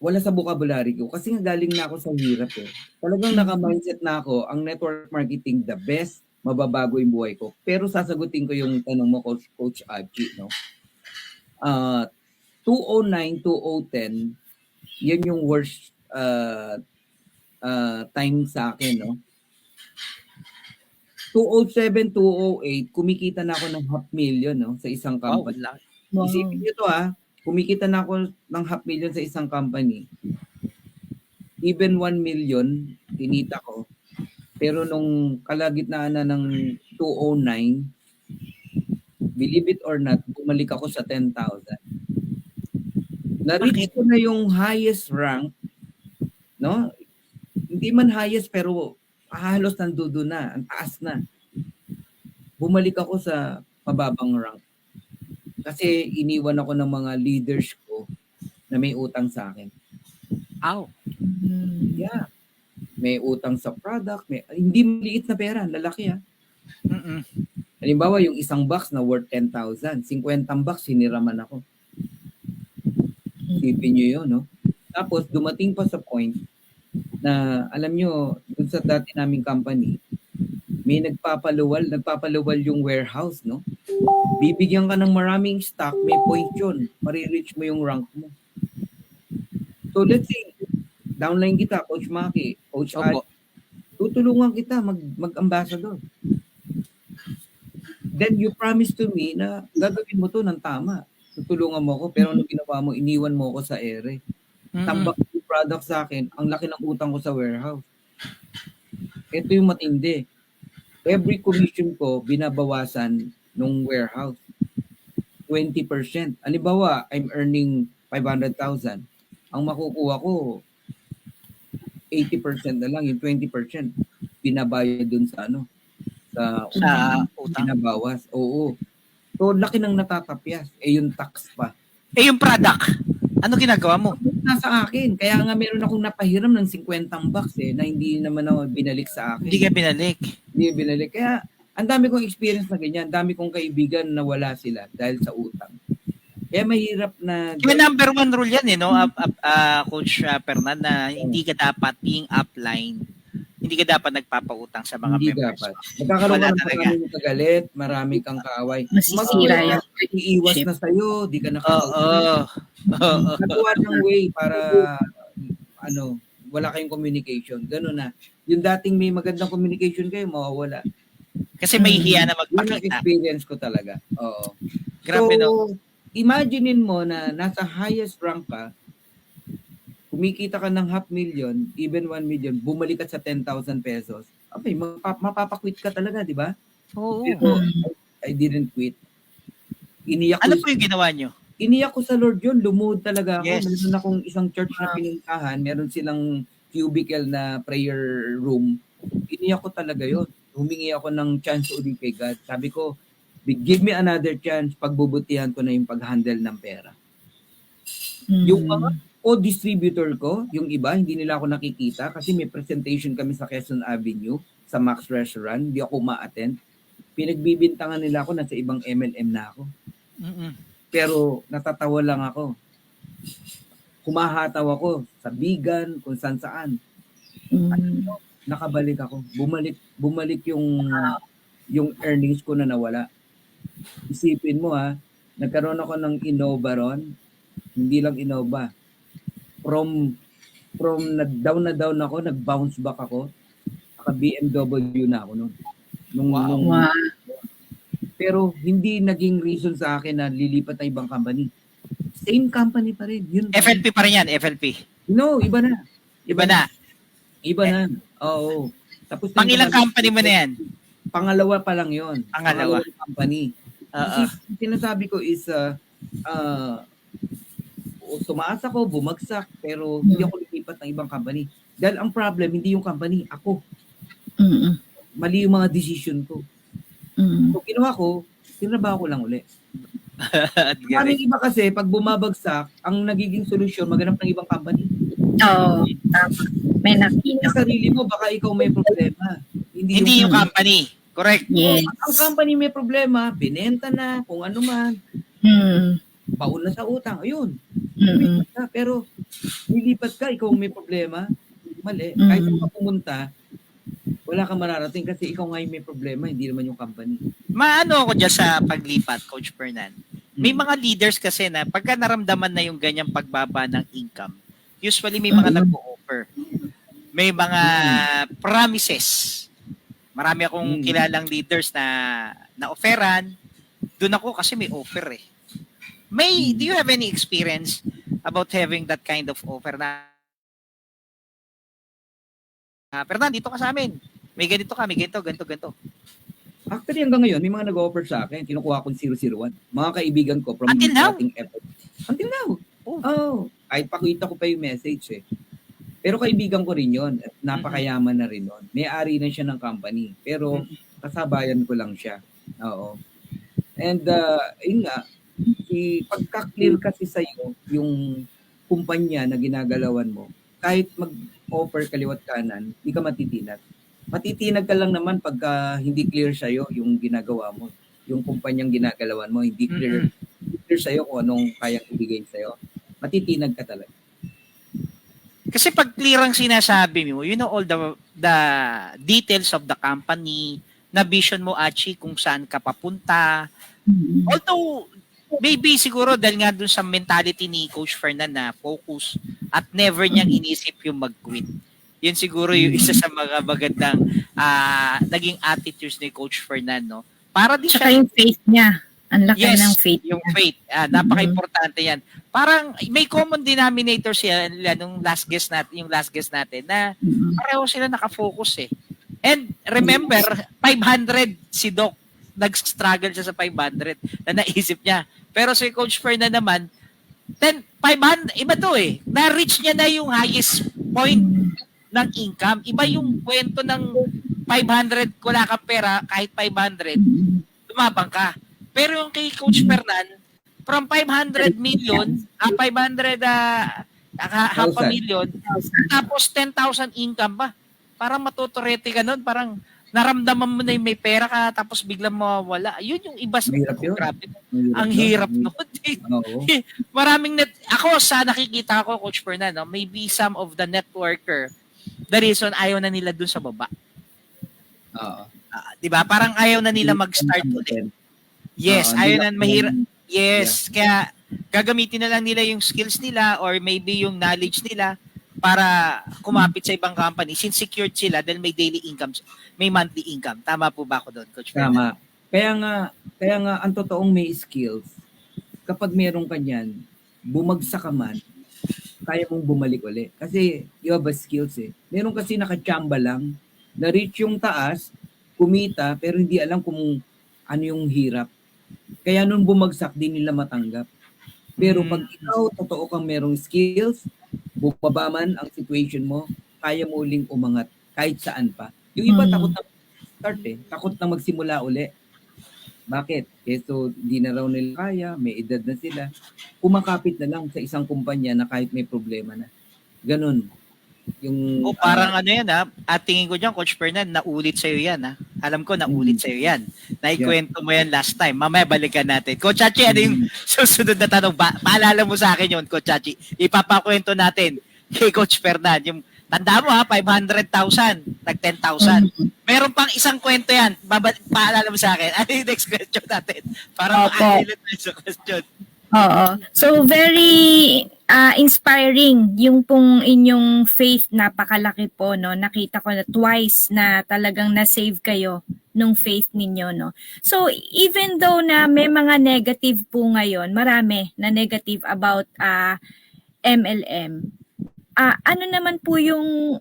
wala sa vocabulary ko. Kasi nga galing na ako sa hirap eh. Talagang naka-mindset na ako, ang network marketing, the best, mababago yung buhay ko. Pero sasagutin ko yung tanong mo, Coach Hachi, no? 2009, 2010, yan yung worst time sa akin, no? 2007, 2008, kumikita na ako ng 500,000, no, sa isang company. Wow. Isipin niyo to kumikita na ako ng 500,000 sa isang company. Even 1 million, tinita ko. Pero nung kalagitnaan na ng 2009, believe it or not, bumalik ako sa 10,000. Na-reach ko na yung highest rank, no? Hindi man highest, pero halos nandudo na, ang taas na. Bumalik ako sa mababang rank. Kasi iniwan ako ng mga leaders ko na may utang sa akin. Ow. Yeah. May utang sa product, hindi maliit na pera, lalaki Halimbawa, yung isang box na worth 10,000, 50 box, hiniraman ako. Isipin nyo yun, no? Tapos, dumating pa sa point na, alam nyo, dun sa dati naming company, may nagpapaluwal yung warehouse, no? Bibigyan ka ng maraming stock, may point yun. Marireach mo yung rank mo. So, let's say, downline kita, Coach Maki, Coach Ad, tutulungan kita mag-ambassador. Then you promise to me na gagawin mo to ng tama. Tutulungan mo ako, pero nung ginawa mo, iniwan mo ako sa ere. Tambak yung product sa akin, ang laki ng utang ko sa warehouse. Ito yung matindi. Every commission ko, binabawasan nung warehouse. 20%. Halimbawa, I'm earning 500,000. Ang makukuha ko, 80% na lang, yung 20% binabayad dun sa sa utang, binabawas. Oo. So, laki ng natatapyas. Yung tax pa. Yung product, ano ginagawa mo? Nasa akin. Kaya nga meron akong napahiram ng 50 bucks na hindi naman ako binalik sa akin. Hindi ka binalik. Hindi binalik. Kaya, ang dami kong experience na ganyan. Ang dami kong kaibigan na wala sila dahil sa utang. Kaya mahirap na... Yung number 1 rule yan, no? Coach Fernan, na hindi ka dapat being upline. Hindi ka dapat nagpapautang sa mga Hindi members. dapat. Nagkakaroon Wala ka ng talaga. maraming kagalit, maraming kang kaaway. Masisira yung iiwas na sa'yo, di ka Oo. nakakausap. Oo. Nagawa ng way para wala kayong communication. Ganun na. Yung dating may magandang communication kayo, mawawala. Kasi may hiya na Yun ang magpakita. experience ko talaga. Oo. Grabe, no? Imaginein mo na nasa highest rank ka, kumikita ka ng 500,000, even 1 million, bumalik ka sa 10,000 pesos. Okay, mapapakwit ka talaga, di ba? Oo. Pero I didn't quit. Iniyak Ano ko, po yung ginawa nyo? iniyak ko sa Lord yun. Lumuhod talaga ako. Yes. Meron akong isang church na pinuntahan. Meron silang cubicle na prayer room. Iniyak ko talaga yun. Humingi ako ng chance ulit kay God. Sabi ko, give me another chance. Pagbubutihan ko na yung pag-handle ng pera. Yung mga co-distributor ko, yung iba, hindi nila ako nakikita kasi may presentation kami sa Quezon Avenue, sa Max Restaurant. Hindi ako ma-attend. Pinagbibintangan nila ako, nasa ibang MLM na ako. Mm-mm. Pero natatawa lang ako. Humahataw ako sa bigan, kung saan. Nakabalik ako. Bumalik yung earnings ko na nawala. Isipin mo nagkaroon ako ng Innova ron. Hindi lang Innova. From down ako, nag-bounce back ako. Naka-BMW na ako noon. Wow. Pero hindi naging reason sa akin na lilipat na ibang company. Same company pa rin. Yun pa rin. FLP pa rin yan, FLP. No, iba na. Iba na. Iba na. Oo. Tapos Pang ilang company mo na yan? Pangalawa pa lang yon. Pangalawa. Pangalawang company. Kasi sinasabi ko is tumaas ako, bumagsak, pero hindi ako lilipat ng ibang company. Dahil ang problem, hindi yung company, ako. Mali yung mga decision ko. So, ginawa ko, tinrabaho ko lang uli. Maraming iba kasi, pag bumabagsak, ang nagiging solusyon, maghanap ng ibang company. Oo. Tama. May nakita. Sa sarili mo, baka ikaw may problema. Hindi yung company. Correct. Yes. Ang company may problema, binenta na, kung ano man, baon na sa utang, ayun. Lilipat ka, pero lilipat ka, ikaw may problema, mali. Kahit ka pumunta, wala kang mararating kasi ikaw nga yung may problema, hindi naman yung company. Maano ako dyan sa paglipat, Coach Fernan. May mga leaders kasi na pagka naramdaman na yung ganyang pagbaba ng income, usually may mga nag-o-offer. May mga promises. Marami akong kilalang leaders na offeran. Doon ako kasi may offer eh. Do you have any experience about having that kind of offer na Fernan, dito ka sa amin. May ganito ka, may ganito. Actually, hanggang ngayon, may mga nag-offer sa akin. Kinukuha ko yung 001. Mga kaibigan ko from Until now? dating effort. Until now. Oh. Kahit pakita ko pa yung message eh. Pero kaibigan ko rin yun. At napakayaman na rin yun. May-ari na siya ng company. Pero kasabayan ko lang siya. Oo. And, yun nga, pagka-clear kasi sa'yo yung kumpanya na ginagalawan mo, kahit mag-offer kaliwat kanan, hindi ka matitinag. Matitinag ka lang naman pagka hindi clear sa'yo yung ginagawa mo. Yung kumpanyang ginagalawan mo, hindi clear sa'yo kung anong kayang ibigay sa'yo. Matitinag ka talaga. Kasi pag clear ang sinasabi mo, you know all the details of the company, na vision mo, Achi, kung saan ka papunta. Although, maybe siguro dahil nga dun sa mentality ni Coach Fernan na focus at never niyang inisip yung mag-quit. Yun siguro yung isa sa mga magandang naging attitudes ni Coach Fernan, no? Para din Tsaka siya... yung faith niya. Ang laki ng faith yung niya. faith. Napaka-importante yan. Parang may common denominator siya nung last guest natin na pareho sila nakafocus eh. And remember, 500 si Doc. Nag-struggle siya sa 500 na naisip niya. Pero si Coach Fernan naman, 500, iba to eh. Na-reach niya na yung highest point ng income. Iba yung kwento ng 500, wala kang pera, kahit 500, lumabang ka. Pero yung kay Coach Fernan, from 500 million, 500 half a million, tapos 10,000 income pa. Parang matuturete ka nun, parang naramdaman mo na yung may pera ka tapos biglang mawawala. Yun yung iba sa Mahirap yun. grabe. Mahirap Ang yun. hirap nun. Oo. Maraming ako sa nakikita ko, Coach Fernan, no, maybe some of the networker, the reason ayaw na nila dun sa baba. Oo. 'Di ba? Parang ayaw na nila mag-start ulit. Yes, ayaw na mahirap. Yes, kaya gagamitin na lang nila yung skills nila or maybe yung knowledge nila para kumapit sa ibang company. Since secured sila, then may daily income, may monthly income. Tama po ba ako doon, Coach Fernan? Tama. Kaya nga ang totoong may skills, kapag meron ka niyan, bumagsak ka man, kaya mong bumalik uli. Kasi you have a skills eh. Meron kasi nakachamba lang, na-reach yung taas, kumita, pero hindi alam kung ano yung hirap. Kaya nung bumagsak, di nila matanggap. Pero pag ikaw, totoo kang merong skills, bumaba man ang situation mo, kaya mo uling umangat kahit saan pa. Yung iba takot na start eh. Takot na magsimula uli. Bakit? So, di na raw nila kaya, may edad na sila. Kumakapit na lang sa isang kumpanya na kahit may problema na. Ganun. Yung, parang ano yan at tingin ko dyan, Coach Fernan, naulit sa'yo yan Alam ko, naulit sa'yo yan. Naikwento mo yan last time. Mamaya balikan natin. Coach Chachi, ano yung susunod na tanong? Paalala mo sa akin yun, Coach Chachi. Ipapakwento natin kay Coach Fernan. Yung, tanda mo 500,000, nag 10,000. Meron pang isang kwento yan. Paalala mo sa akin. Ano yung next question natin? Para makakilit tayo sa question. Oo. So, very inspiring yung pong inyong faith, napakalaki po, no? Nakita ko na twice na talagang na-save kayo nung faith ninyo, no? So, even though na may mga negative po ngayon, marami na negative about MLM, ano naman po yung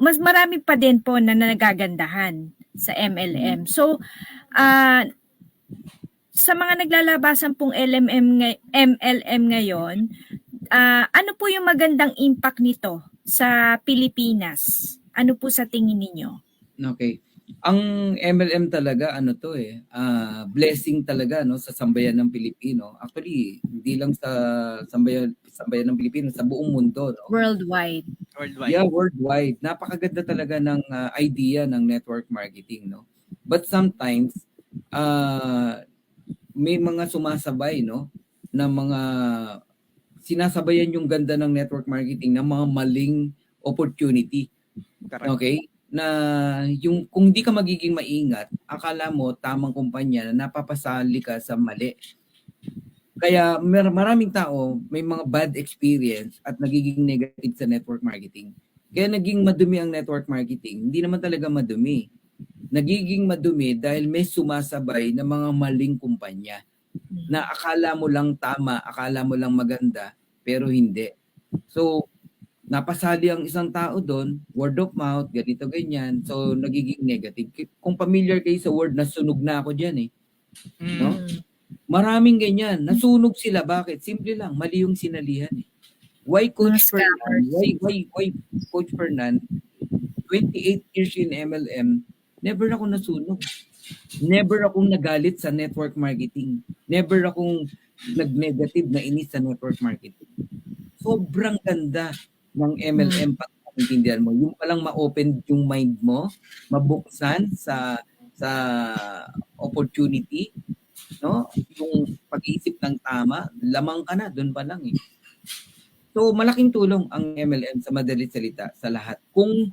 mas marami pa din po na nagagandahan sa MLM. So, sa mga naglalabasan pong MLM ngayon, ano po yung magandang impact nito sa Pilipinas? Ano po sa tingin ninyo? Okay. Ang MLM talaga, blessing talaga no, sa sambayan ng Pilipino. Actually, hindi lang sa sambayan ng Pilipino, sa buong mundo. No? Worldwide. Yeah, worldwide. Napakaganda talaga ng idea ng network marketing. No? But sometimes, may mga sumasabay no na mga sinasabayan yung ganda ng network marketing ng mga maling opportunity. Correct. Okay? Na yung kung di ka magiging maingat, akala mo tamang kumpanya na napapasali ka sa mali. Kaya maraming tao may mga bad experience at nagiging negative sa network marketing. Kaya naging madumi ang network marketing. Hindi naman talaga madumi. Nagiging madumi dahil may sumasabay na mga maling kumpanya na akala mo lang tama, akala mo lang maganda, pero hindi. So, napasali ang isang tao doon, word of mouth, ganito, ganyan. So, nagiging negative. Kung familiar kayo sa word, nasunog na ako dyan eh. No? Maraming ganyan. Nasunog sila. Bakit? Simple lang. Mali yung sinalihan eh. Why Coach Fernan? Why Coach Fernan? 28 years in MLM, never ako nasunog. Never akong nagalit sa network marketing. Never akong nag-negative na inis sa network marketing. Sobrang ganda ng MLM pag maintindihan mo. Yung palang ma-open yung mind mo, mabuksan sa opportunity, no? Yung pag-iisip ng tama, lamang ka na, doon pa lang eh. So, malaking tulong ang MLM sa madalit salita sa lahat. Kung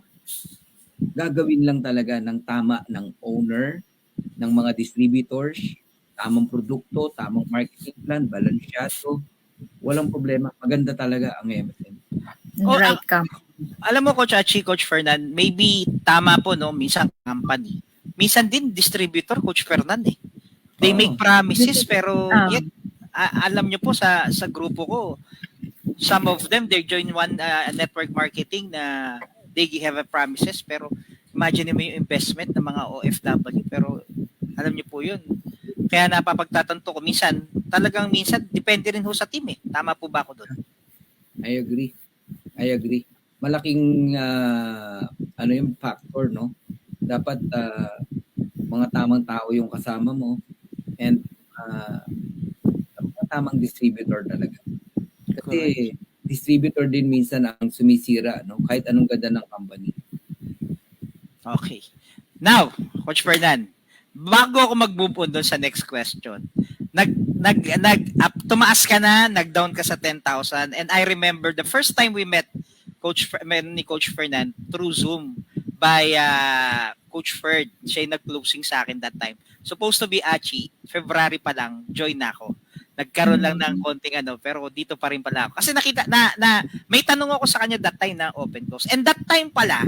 gagawin lang talaga ng tama ng owner, ng mga distributors, tamang produkto, tamang marketing plan, balansyado, walang problema. Maganda talaga ang MLM. Right ka. Alam mo, Coach Achi, Coach Fernan, maybe tama po, no? Minsan company. Minsan din distributor, Coach Fernan eh. They make promises, pero yet, alam nyo po sa grupo ko, some of them, they join one network marketing na they have a promises, pero imagine mo yung investment ng mga OFW, pero alam niyo po yun. Kaya napapagtatanto ko, minsan depende rin ho sa team eh. Tama po ba ako doon? I agree. Malaking yung factor, no? Dapat mga tamang tao yung kasama mo and tamang distributor talaga. Kasi distributor din minsan ang sumisira, no? Kahit anong ganda ng company. Okay. Now, Coach Fernan, bago ako mag-move on doon sa next question, tumaas ka na, nag-down ka sa 10,000, and I remember the first time we met ni Coach Fernan through Zoom by Coach Ferd. Siya yung nag-closing sa akin that time. Supposed to be Achi, February pa lang, join na ako. Nagkaroon lang ng konting pero dito pa rin pala ako. Kasi nakita may tanong ako sa kanya that time na open close. And that time pala,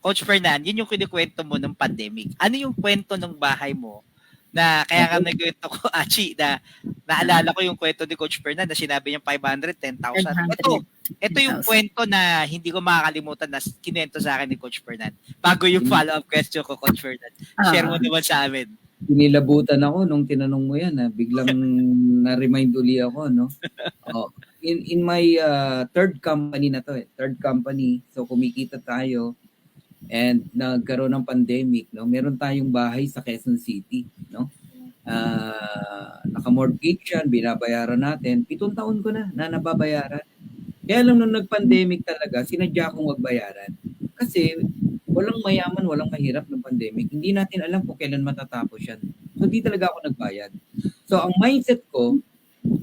Coach Fernan, yun yung kinikwento mo ng pandemic. Ano yung kwento ng bahay mo na kaya ka nagkwento ko, Achi, na naalala ko yung kwento ni Coach Fernan na sinabi niya 500, 10,000. Ito yung kwento na hindi ko makakalimutan na kinento sa akin ni Coach Fernan. Bago yung follow-up question ko, Coach Fernan. Share mo naman sa amin. Pinilabutan ako nung tinanong mo yan. Biglang na-remind uli ako. No? In my third company na to. Third company. So kumikita tayo. And nagkaroon ng pandemic. No? Meron tayong bahay sa Quezon City. No? Naka-mortgage yan. Binabayaran natin. 7 taon ko na nababayaran. Kaya lang nung nag-pandemic talaga, sinadya akong magbayaran. Kasi walang mayaman, walang mahirap ng pandemic. Hindi natin alam kung kailan matatapos yan. So, di talaga ako nagbayad. So, ang mindset ko,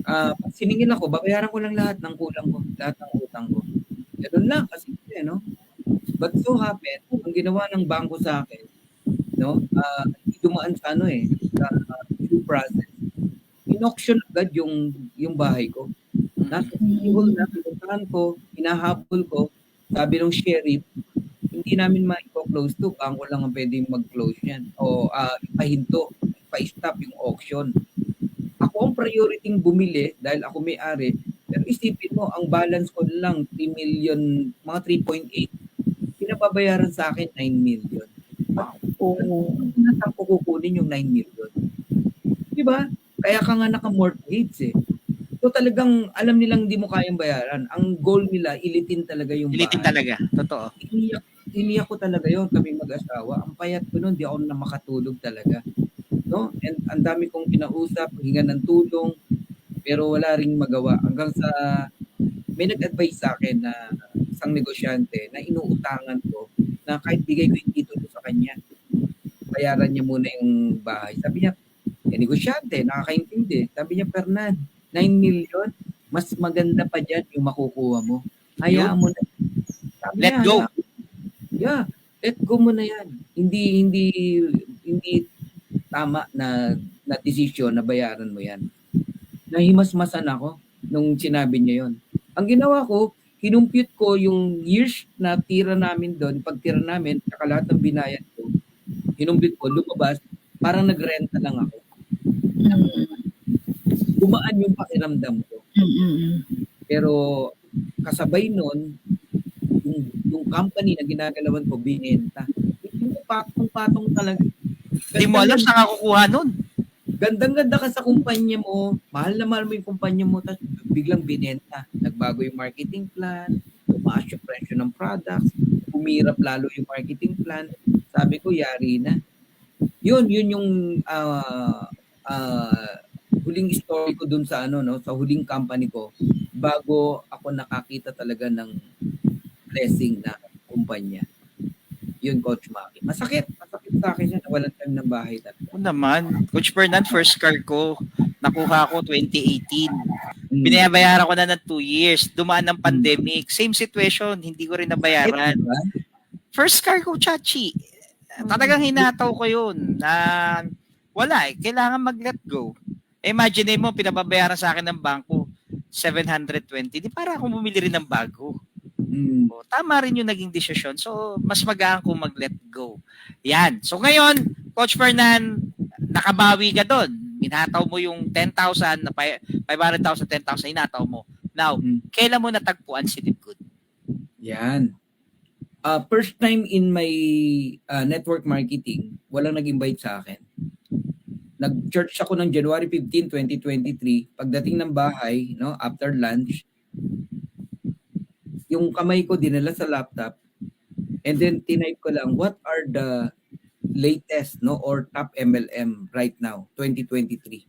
pag siningil ako, babayaran ko lang lahat ng kulang ko, lahat ng utang ko. Ganun lang, kasi no? But so happen, ang ginawa ng bangko sa akin, no? Dumaan sa sa due process. In-auction agad yung bahay ko. Nasa table na, pinuntahan ko, hinahabol ko, sabi ng sheriff, hindi namin ma-close to, bangko lang ang pwedeng mag-close yan. O ipahinto, ipa-stop yung auction. Ako ang priority bumili dahil ako may-ari. Pero isipin mo, ang balance ko lang 3 million, mga 3.8. Pinababayaran sa akin 9 million. Saan ko kukunin yung 9 million? Diba? Kaya ka nga naka-mortgage So talagang alam nilang hindi mo kayang bayaran. Ang goal nila, ilitin talaga yung bahay. Ilitin talaga, totoo. Iniyak ko talaga yon, kami mag-asawa. Ang payat ko noon, di ako na makatulog talaga. No? And ang dami kong kinausap, hinga ng tulong, pero wala ring magawa. Hanggang sa may nag-advise sa akin na isang negosyante na inuutangan ko na kahit bigay ko yung titulo sa kanya, bayaran niya muna yung bahay. Sabi niya, negosyante, nakakaintindi. Sabi niya, Fernan, 9 million, mas maganda pa dyan yung makukuha mo. Hayaan mo na. Let go. Yeah, let go mo na yan. Hindi tama na desisyon na bayaran mo yan. Nahimasmasan ako nung sinabi niya yon. Ang ginawa ko, kinumpute ko yung years na tira namin doon, pagtira namin, saka lahat ng binayad ko, kinumpute ko, lumabas, parang nagrenta lang ako. Gumaan yung pakiramdam ko. Pero kasabay nun, yung company na ginagalawan ko, binenta. Yung patong-patong talaga. Hindi mo alam saan ka kukuha nun. Gandang-ganda ka sa kumpanya mo, mahal na mahal mo yung kumpanya mo, tapos biglang binenta. Nagbago yung marketing plan, tumaas yung presyo ng products, umirap lalo yung marketing plan. Sabi ko, yari na. Yun yung huling story ko dun sa sa huling company ko, bago ako nakakita talaga ng blessing na kumpanya. Yun, Coach Maki. Masakit sa akin yan. Walang time ng bahay talaga. O naman. Coach Fernan, first car ko, nakuha ko 2018. Binabayaran ko na ng 2 years. Dumaan ng pandemic. Same situation, hindi ko rin nabayaran. First car ko, Chachi. Talagang hinataw ko yun. Wala kailangan mag-let go. Imagine mo, pinababayaran sa akin ng bangko, 720. Di para ako bumili rin ng bago. O, tama rin yung naging desisyon. So, mas magaan kung mag-let go. Yan. So, ngayon, Coach Fernan, nakabawi ka doon. Hinataw mo yung 10,000, 500,000, 10,000, hinataw mo. Now, kailan mo natagpuan si Live Good? Yan. First time in my network marketing, walang nag-invite sa akin. Nag-church ako ng January 15, 2023. Pagdating ng bahay, after lunch, yung kamay ko dinala sa laptop, and then tinype ko lang, what are the latest, no, or top MLM right now, 2023.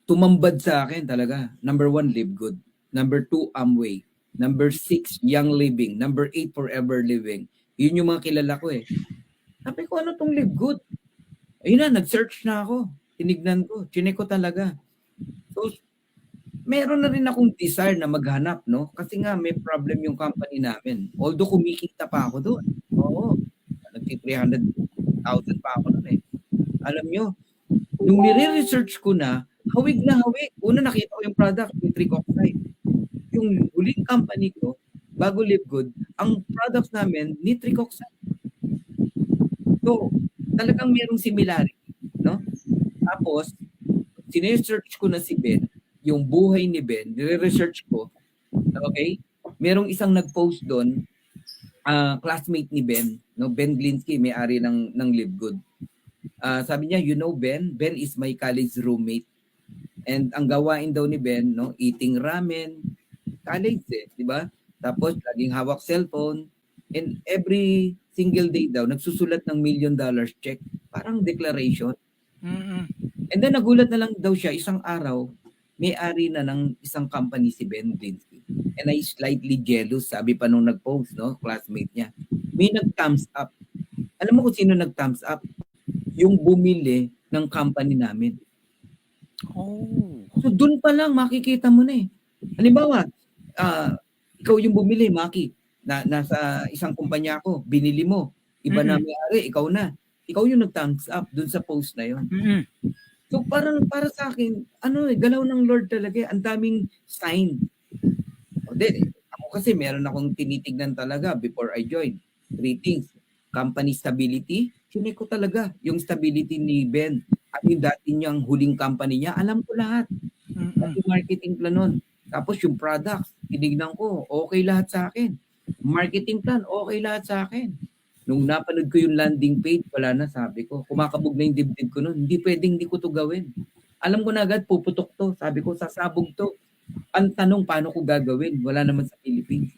Tumambad sa akin talaga. Number 1, Live Good. Number 2, Amway. Number 6, Young Living. Number 8, Forever Living. Yun yung mga kilala ko eh. Sabi ko, ano tong Live Good? Ayun na, nag-search na ako. Tinignan ko. Chinek ko talaga. So, meron na rin akong desire na maghanap, no? Kasi nga, may problem yung company namin. Although kumikita pa ako doon. Oo. Nagti-300,000 pa ako doon eh. Alam nyo, nung nire-research ko na hawig. Una nakita ko yung product, yung Trick Oxide. Yung huling company ko, bago Live Good, ang products namin, nitric oxide. So, talagang merong similarity, no? Tapos, sinesearch ko na si Ben, yung buhay ni Ben, nire-research ko, okay? Merong isang nag-post doon, classmate ni Ben, no? Ben Glinsky, may-ari ng Live Good. Sabi niya, you know Ben? Ben is my college roommate. And ang gawain daw ni Ben, no, eating ramen, college eh, di ba? Tapos laging hawak cellphone, and every single day daw nagsusulat ng $1 million check, parang declaration. And then nagulat na lang daw siya isang araw, may-ari na ng isang company si Ben Glinsky. And I slightly jealous, sabi pa nung nag-post, no, classmate niya. May nag-thumbs up. Alam mo kung sino nag-thumbs up? Yung bumili ng company namin. Oh. So doon pa lang makikita mo na eh. Halimbawa, ikaw yung bumili, Maki, nasa isang kumpanya ko, binili mo, iba na may-ari, ikaw na. Ikaw yung nag-thumbs up doon sa post na yun. So parang para sa akin, galaw ng Lord talaga, ang daming sign. Ako kasi meron akong tinitignan talaga before I join. 3 things. Company stability, sinek ko talaga yung stability ni Ben. At yung dati niyang huling company niya, alam ko lahat. At yung marketing plan nun. Tapos yung products, tinignan ko, okay lahat sa akin. Marketing plan, okay lahat sa akin. Nung napanood ko yung landing page, wala na, sabi ko. Kumakabog na yung dibdib ko nun. Hindi pwedeng hindi ko to gawin. Alam ko na agad, puputok to. Sabi ko, sasabog to. Ang tanong, paano ko gagawin? Wala naman sa Philippines.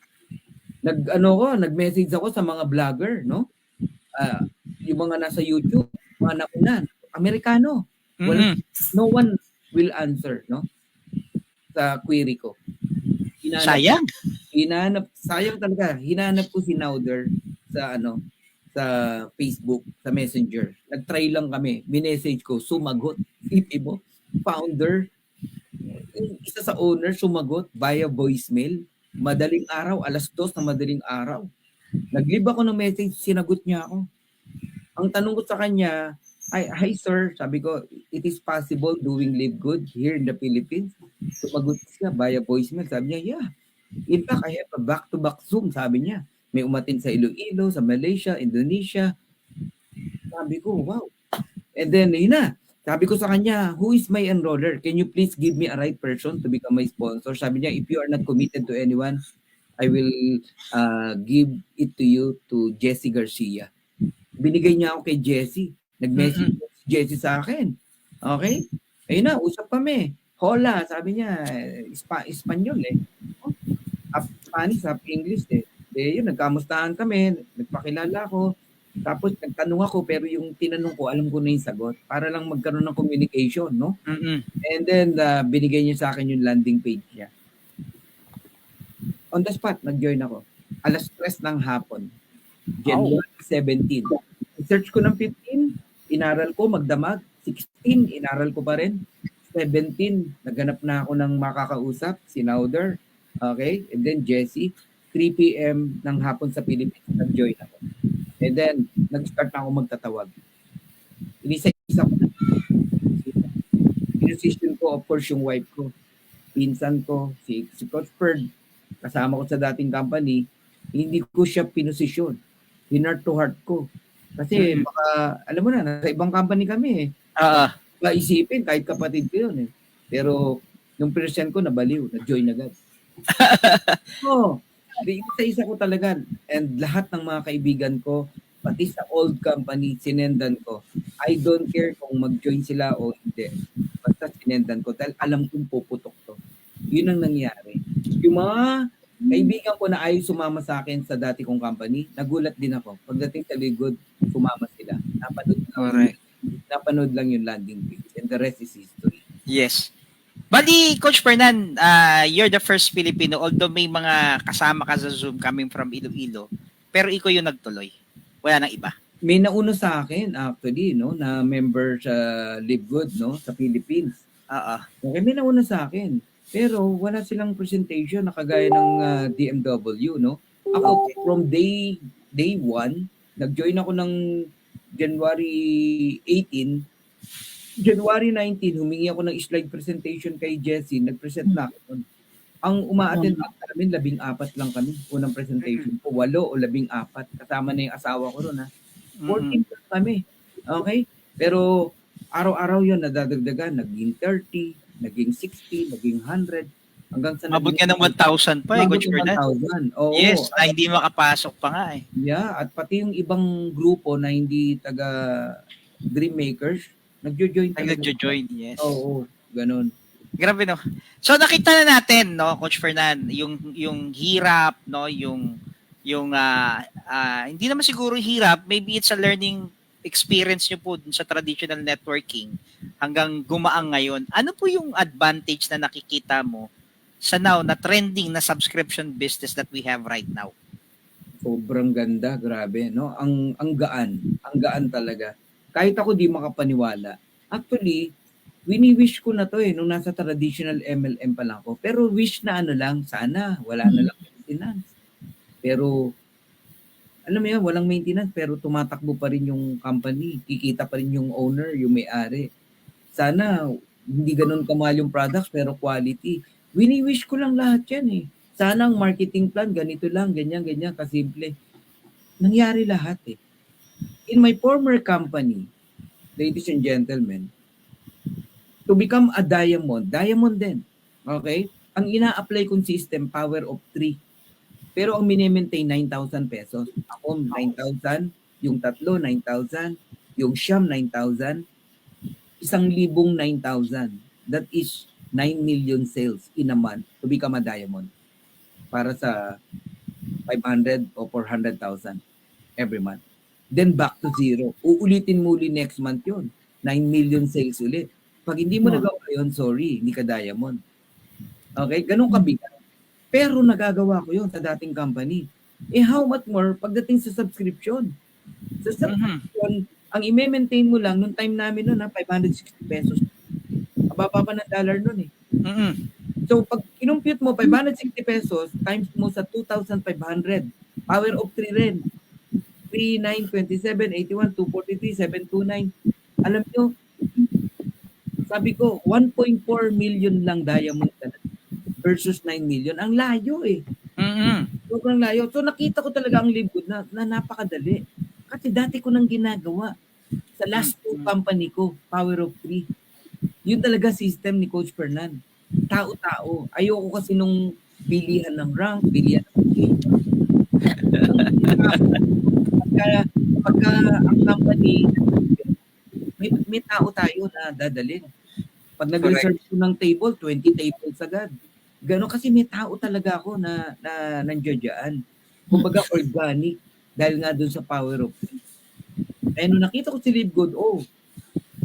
Nag-message ako sa mga vlogger, no? Yung mga nasa YouTube, mga nakunan, Amerikano. No one will answer, no? Sa query ko. Sayang. Sayang talaga. Hinanap ko si Nauder sa sa Facebook, sa Messenger. Nag-try lang kami. Minessage ko, sumagot. Ipi mo, founder, isa sa owner, sumagot via voicemail. Madaling araw, 2:00 na madaling araw. Nag-leave ako ng message, sinagot niya ako. Ang tanong ko sa kanya, hi sir, sabi ko, it is possible doing Live Good here in the Philippines? Sumagot siya via voicemail. Sabi niya, yeah. In fact, I have a back-to-back Zoom, sabi niya. May umatin sa Iloilo, sa Malaysia, Indonesia. Sabi ko, wow. And then, yun na. Sabi ko sa kanya, who is my enroller? Can you please give me a right person to become my sponsor? Sabi niya, if you are not committed to anyone, I will give it to you to Jessie Garcia. Binigay niya ako kay Jessie. Nag-message si Jessie sa akin. Okay? Ayun na, usap kami. Hola, sabi niya, Espanyol eh. Spanish, English eh. Yun, nagkamustahan kami, nagpakilala ako. Tapos nagtanong ako, pero yung tinanong ko, alam ko na yung sagot. Para lang magkaroon ng communication, no? And then, binigay niya sa akin yung landing page niya. On the spot, nag-join ako. 3:00 ng hapon. January 17. Search ko ng 15, inaral ko magdamag. 16, inaral ko pa rin. 17, naghanap na ako ng makakausap, si Nauder. Okay? And then Jessie, 3 p.m. ng hapon sa Pilipinas, nag-join ako. And then, nag-start na ako magtatawag. Inisa-isa ko na. Inisisyon ko, of course, yung wife ko. Pinsan ko, si Coach Ferd, kasama ko sa dating company, hindi ko siya pinosisyon. Heart to heart ko. Kasi baka, alam mo na, nasa ibang company kami eh. Isipin, kahit kapatid ko yun eh. Pero, yung present ko, nabaliw, na-join agad. So, isa-isa ko talaga. And lahat ng mga kaibigan ko, pati sa old company, sinendan ko. I don't care kung mag-join sila o hindi. Basta sinendan ko dahil alam kong puputok to. Yun ang nangyari. Yung mga Kaibigan ko na ayaw sumama sa akin sa dati kong company, nagulat din ako. Pagdating sa Ligod, sumama sila. Correct. Napanood lang yung landing page. And the rest is history. Yes. Bali, Coach Fernan, you're the first Filipino, although may mga kasama ka sa Zoom coming from Iloilo, pero ikaw yung nagtuloy. Wala nang iba. May nauna sa akin actually, no, na member sa Live Good, no, sa Philippines. Oo. Okay, may nauna sa akin. Pero wala silang presentation na kagaya ng DMW, no. Ako from day 1, nag-join ako ng January 18, January 19, humingi ako ng slide presentation kay Jessie. Nag-present na ako nun. Ang uma-attend namin, 14 lang kami. Unang presentation ko, 8 o 14. Kasama na yung asawa ko ron, ha. 14 lang kami. Okay? Pero araw-araw yun, nadadagdagan. Naging 30, naging 60, naging 100. Hanggang sa Mabot ka ng 1,000 pa eh, Coach Fernan. 1,000. Oo. Yes, na hindi makapasok pa nga eh. Yeah, at pati yung ibang grupo na hindi taga Dream Makers, nagjo-join talaga. Nagjo-join, yes. Oo, ganun. Grabe no. So nakita na natin no, Coach Fernan, yung hirap no, yung hindi naman siguro hirap, maybe it's a learning experience nyo po dun sa traditional networking hanggang gumaang ngayon. Ano po yung advantage na nakikita mo sa now na trending na subscription business that we have right now? Sobrang ganda, grabe, no? Ang gaan talaga. Kahit ako di makapaniwala. Actually, wini-wish ko na to nung nasa traditional MLM pa lang ako. Pero wish na lang, sana wala na lang maintenance. Pero alam mo yan, walang maintenance pero tumatakbo pa rin yung company. Kikita pa rin yung owner, yung may-ari. Sana hindi ganun kamahal yung products pero quality. Wini-wish ko lang lahat yan Sana ang marketing plan, ganito lang, ganyan, kasimple. Nangyari lahat In my former company, ladies and gentlemen, to become a diamond din. Okay? Ang ina-apply kong system, power of 3. Pero ang mini-maintain, 9,000 pesos. Ako, 9,000. Yung tatlo, 9,000. Yung siyam, 9,000. 1,000, 9,000. That is 9 million sales in a month to become a diamond. Para sa 500 o 400,000 every month. Then back to zero. Uulitin muli next month yun. 9 million sales ulit. Pag hindi mo nagawa yun, sorry, hindi ka diamond. Okay? Ganun kabigat. Pero nagagawa ko yun sa dating company. How much more pagdating sa subscription? Sa subscription, ang i-maintain mo lang, nung time namin nun, 560 pesos. Mababa pa ng dollar nun So, pag kinumpute mo, 560 pesos, times mo sa 2,500. Power of 3 rin. 3, 9, 27, 81, 243, 729. Alam nyo, sabi ko, 1.4 million lang diamond versus 9 million. Ang layo Sobrang layo. So nakita ko talaga ang Live Good na napakadali. Kasi dati ko nang ginagawa. Sa last 2 company ko, Power of 3. Yun talaga system ni Coach Fernan. Tao-tao. Ayoko kasi nung bilihan ng rank, bilihan ng pagka ang company, may tao tayo na dadalhin. Pag nag-reserve ko ng table, 20 tables agad. Gano'n kasi may tao talaga ako na nandiyan. Kumbaga organic dahil nga doon sa power of it. Kaya nung nakita ko si Live Good,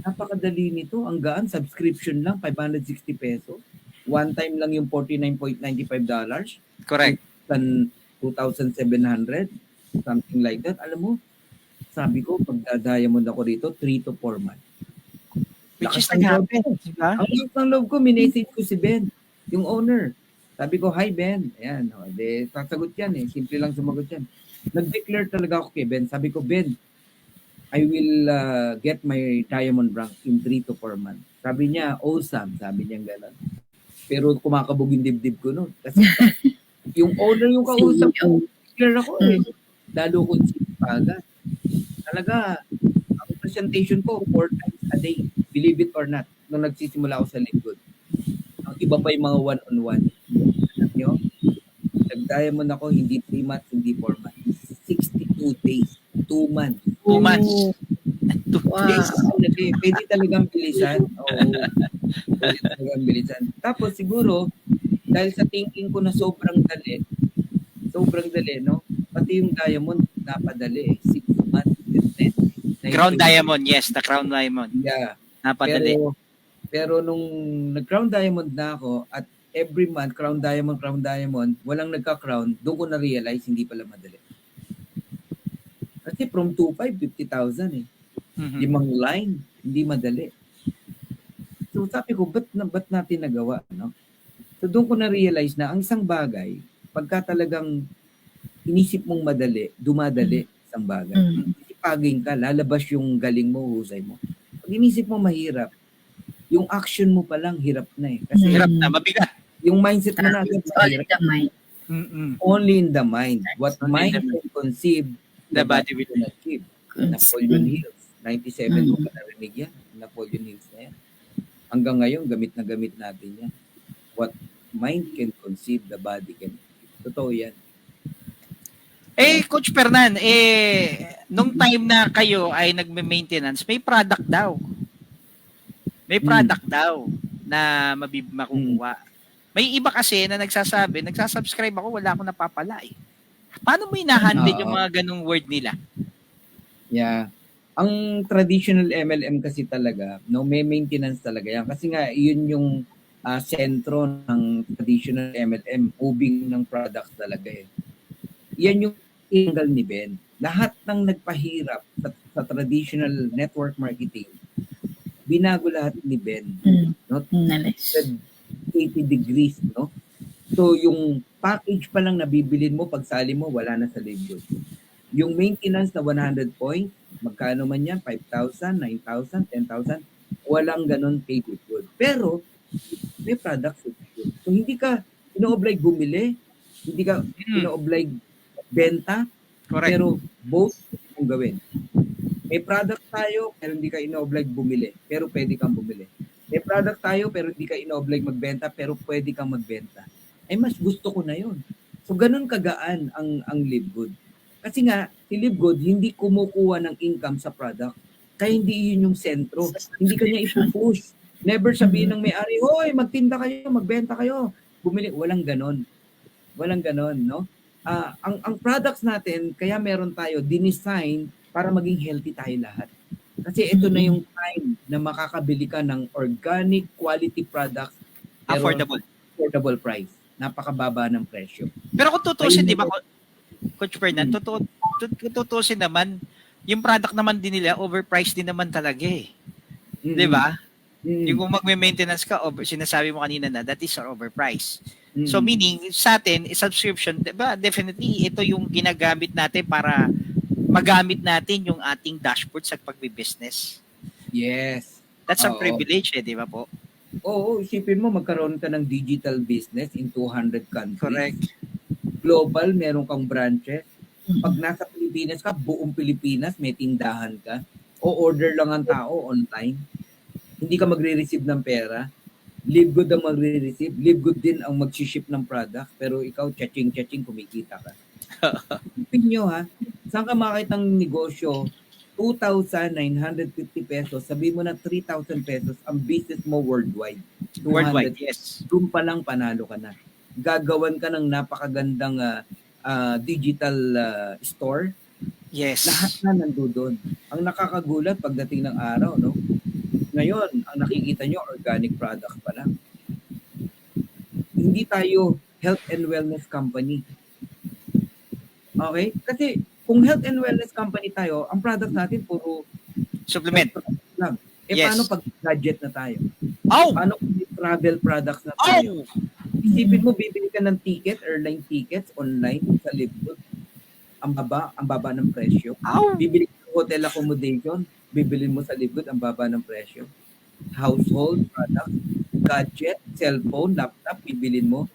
napakadali nito. Ang gaan, subscription lang, 560 pesos. One time lang yung $49.95. Correct. 2,700. Something like that. Alam mo, sabi ko, pag diamond ako rito, 3 to 4 months. Which is nag-happen, diba? Ang lakas ng loob ko, minessage ko si Ben, yung owner. Sabi ko, hi Ben. Ayan, sasagot yan Simple lang sumagot yan. Nag-declare talaga ako kay Ben. Sabi ko, Ben, I will get my diamond rank in 3 to 4 months. Sabi niya, awesome. Sabi niya gano'n. Pero kumakabog yung dibdib ko noon. Kasi yung owner yung kausap ko, declare ako Lalo ko agad. Talaga, ang presentation ko 4 times a day. Believe it or not, nung nagsisimula ako sa Live Good. Ang iba pa yung mga one-on-one. Alam nyo? Nag-diamond ako, hindi 3 months, hindi 4 months. 62 days. 2 months. 2 months. 2 days. Pwede talagang bilisan. Pwede talagang bilisan. Tapos siguro, dahil sa thinking ko na sobrang dali, Sobrang dali, no? Pati yung diamond, napadali eh. 6 months, 10, 19. Crown Diamond, yes, the Crown Diamond. Yeah. Napadali. Pero nung nag-crown diamond na ako at every month, crown diamond, walang nagka-crown, doon ko na-realize hindi pala madali. Kasi from 2,500, 50,000 eh. Mhm. 5 line, hindi madali. So sabi ko, ba't natin nagawa? No? So doon ko na-realize na ang isang bagay, pagka talagang inisip mong madali, dumadali isang bagay. Isipagin ka, lalabas yung galing mo, husay mo. Pag inisip mo mahirap, yung action mo pa lang hirap na eh. Kasi Hirap na, mabigat. yung mindset mo na agad It's all in mahirap. the mind. Only in the mind. What Only in mind the can conceive, The body will can achieve. Napoleon Hills. 97 mo pa narinig yan. Napoleon Hills na yan. Hanggang ngayon, gamit na gamit natin yan. What mind can conceive, the body can achieve. Totoo yan. Coach Fernan, nung time na kayo ay nagme-maintenance, may product daw. May product daw na makukuha. May iba kasi na nagsasabi, nagsasubscribe ako, wala akong napapala eh. Paano mo hinahandle yung mga ganung word nila? Yeah. Ang traditional MLM kasi talaga, no, may maintenance talaga yan. Kasi nga, yun yung sentro ng traditional MLM, moving ng product talaga eh. Yan yung angle ni Ben. Lahat ng nagpahirap sa traditional network marketing, binago lahat ni Ben. No? 80 degrees, no? So, yung package pa lang na bibilin mo, pagsali mo, wala na sa LiveGood. Yung maintenance na 100 points, magkano man yan, 5,000, 9,000, 10,000, walang ganun paid with good. Pero, may products with good. So, hindi ka ino-oblige bumili, hindi ka ino-oblige benta, Correct. pero both mong gawin. May product tayo, pero hindi ka ino-oblige bumili, pero pwede kang bumili. May product tayo, pero hindi ka ino-oblige magbenta, pero pwede kang magbenta. Ay, mas gusto ko na yun. So, ganun kagaan ang LiveGood. Kasi nga, si LiveGood, hindi kumukuha ng income sa product. Kaya hindi yun yung sentro. Hindi kanya ipupush. Never sabihin ng may-ari, hoy, magtinda kayo, magbenta kayo, bumili. Walang ganon. Walang ganon, no? Ang products natin, kaya meron tayo dinesign para maging healthy tayo lahat. Kasi ito na yung time na makakabili ka ng organic quality products pero affordable price. Napakababa ng presyo. Pero kung tutusin, di ba, Coach Fernan, tutusin naman, yung product naman din nila, overpriced din naman talaga eh. Di ba? Yung kung magme-maintenance ka, sinasabi mo kanina na that is overpriced. So meaning, sa atin, subscription, diba, definitely, ito yung ginagamit natin para magamit natin yung ating dashboard sa pagbe-business. Yes. That's a privilege di ba po? Oo, isipin mo, magkaroon ka ng digital business in 200 countries. Correct. Global, meron kang branches. Pag nasa Pilipinas ka, buong Pilipinas, may tindahan ka. O order lang ang tao online. Hindi ka magre-receive ng pera. LiveGood ang magre-receive. LiveGood din ang mag-ship ng product. Pero ikaw, chaching, kumikita ka. Isipin nyo ha, saan ka makakita ng negosyo, 2,950 pesos, sabi mo na 3,000 pesos, ang business mo worldwide. Worldwide, yes. Doon pa lang panalo ka na. Gagawan ka ng napakagandang digital store. Yes. Lahat na nandoon. Ang nakakagulat pagdating ng araw, no? Ngayon, ang nakikita nyo, organic product pa lang. Hindi tayo health and wellness company. Okay? Kasi kung health and wellness company tayo, ang product natin puro supplement lang. Yes. Paano pag gadget na tayo? Oh! Paano kung travel products na tayo? Isipin mo, bibili ka ng ticket, airline tickets online sa LiveGood. Ang baba ng presyo. Bibili ka ng hotel accommodation, bibili mo sa LiveGood, ang baba ng presyo. Household products, gadget, cellphone, laptop, bibilin mo.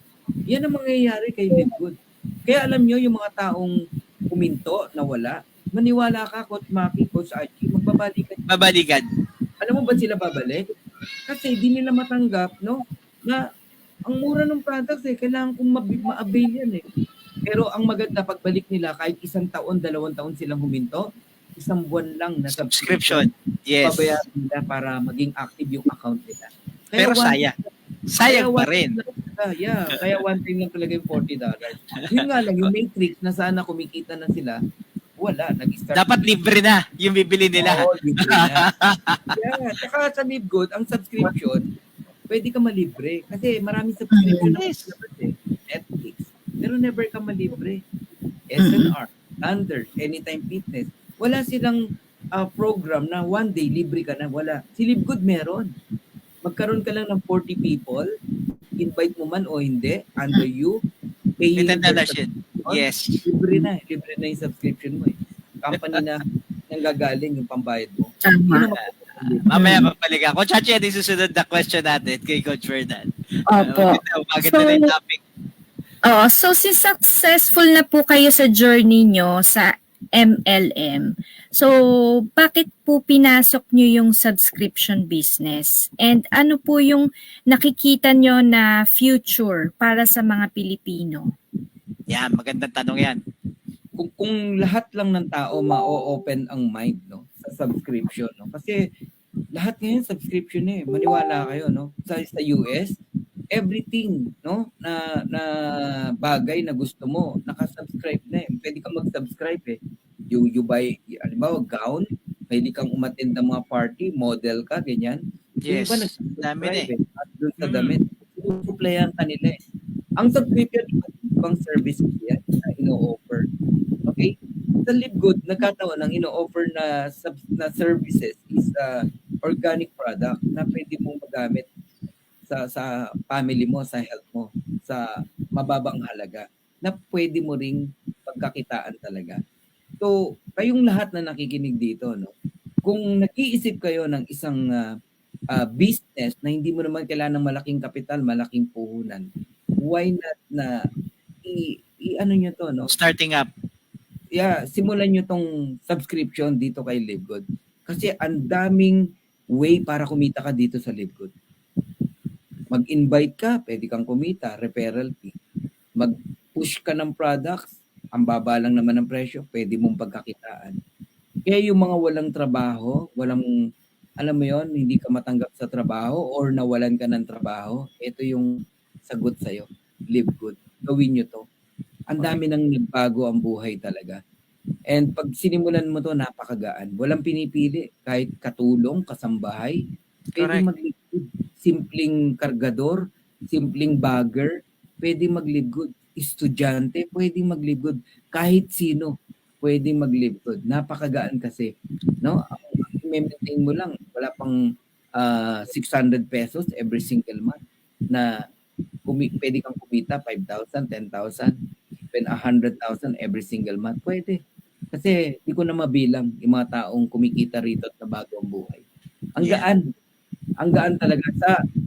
Yan ang mangyayari kay LiveGood. Kaya alam nyo, yung mga taong puminto na wala, maniwala ka, Coach Maki, Coach Archie, magbabalikan. Babalikan. Alam mo ba sila babalik? Kasi di nila matanggap, no? Na ang mura ng products kailangan kong ma-avail yan Pero ang maganda, pagbalik nila, kahit 1 taon, 2 taon silang huminto, 1 buwan lang na subscription. Yes. Babayaran nila para maging active yung account nila. Kaya pero sayang pa rin. ka. Yeah, kaya one time lang talaga yung $40. Yun nga lang, yung Matrix na sana kumikita na sila, wala. Nag-start. Dapat libre na yung bibili nila. Oo, libre na. Yeah, tsaka sa LiveGood, ang subscription, pwede ka malibre. Kasi maraming subscription na Yes. labas eh. Netflix. Pero never ka malibre. SNR, Thunders, Anytime Fitness. Wala silang program na one day libre ka na. Wala. Si LiveGood meron. Magkaroon ka lang ng 40 people, invite mo man o hindi, under you, paying Ito na siya. Yes. libre na yung subscription mo eh. Company na nanggagaling yung pambayad mo. Tama. Yun ang Mamaya mapalik ako. Chachi, ano yung susunod na question natin kay Coach Fernan? Opo. Maganda na yung topic. Oo, so since successful na po kayo sa journey nyo sa MLM, so bakit po pinasok nyo yung subscription business? And ano po yung nakikita nyo na future para sa mga Pilipino? Yan, magandang tanong yan. kung lahat lang ng tao ma-open ang mind no sa subscription no kasi lahat ngayon subscription eh maniwala kayo no sa US everything no na bagay na gusto mo naka-subscribe na eh pwede kang mag-subscribe eh you buy halimbawa gown pwede kang umattend ng mga party model ka ganyan Yes. Yung iba Dami na eh. at doon sa damit suplayan kanila eh ang subscription ibang services yan na ino-offer. Okay? Sa LiveGood, nagkataon ang ino-offer na services is organic product na pwede mong magamit sa family mo, sa health mo, sa mababang halaga na pwede mo ring pagkakitaan talaga. So, kayong lahat na nakikinig dito, no? Kung nag-iisip kayo ng isang business na hindi mo naman kailangan ng malaking kapital, malaking puhunan, why not na ano nyo to, no? Starting up. Yeah, simulan nyo tong subscription dito kay LiveGood. Kasi ang daming way para kumita ka dito sa LiveGood. Mag-invite ka, pwede kang kumita, referral fee. Mag-push ka ng products, ang baba lang naman ng presyo, pwede mong pagkakitaan. Kaya yung mga walang trabaho, alam mo yon, hindi ka matanggap sa trabaho or nawalan ka ng trabaho, ito yung sagot sa'yo. LiveGood. Gawin nyo to. Ang dami nang nagbago ang buhay talaga. And pag sinimulan mo to, napakagaan. Walang pinipili. Kahit katulong, kasambahay, pwede Correct. mag-LiveGood. Simpleng kargador, simpleng bagger, pwede mag-LiveGood. Estudyante, pwede mag-LiveGood. Kahit sino, pwede mag-LiveGood. Napakagaan kasi. No? I-maintain mo lang. Wala pang 600 pesos every single month na pwede kang kumita 5,000, 10,000, even 100,000 every single month. Pwede. Kasi di ko na mabilang yung mga taong kumikita rito at nabago ang buhay. Ang Yeah. gaan. Ang gaan talaga.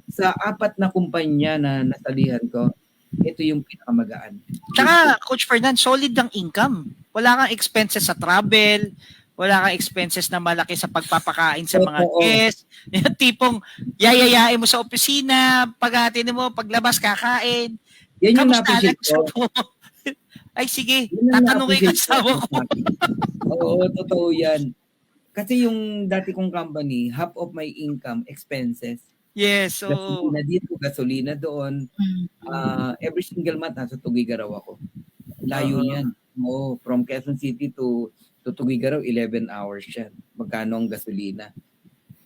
Sa 4 na kumpanya na nasalihan ko, ito yung pinakamagaan. Tsaka, Coach Fernan, solid ang income. Wala kang expenses sa travel, wala kang expenses na malaki sa pagpapakain sa mga Oo. guests. Yung tipong yayayain mo sa opisina, paghatin mo, paglabas kakain. Yan yung Kamusta na-appreciate ko. mo? Ay sige, Yun ang tatanungin ka na-appreciate sa asawa ko. Oo, totoo yan. Kasi yung dati kong company, half of my income, expenses. Yes, so Gasolina dito, gasolina doon. Every single month, nasa Tugigaraw ako. Layo Oo. yan. Oo, from Quezon City to Tugigaraw, 11 hours yan. Magkano ang gasolina?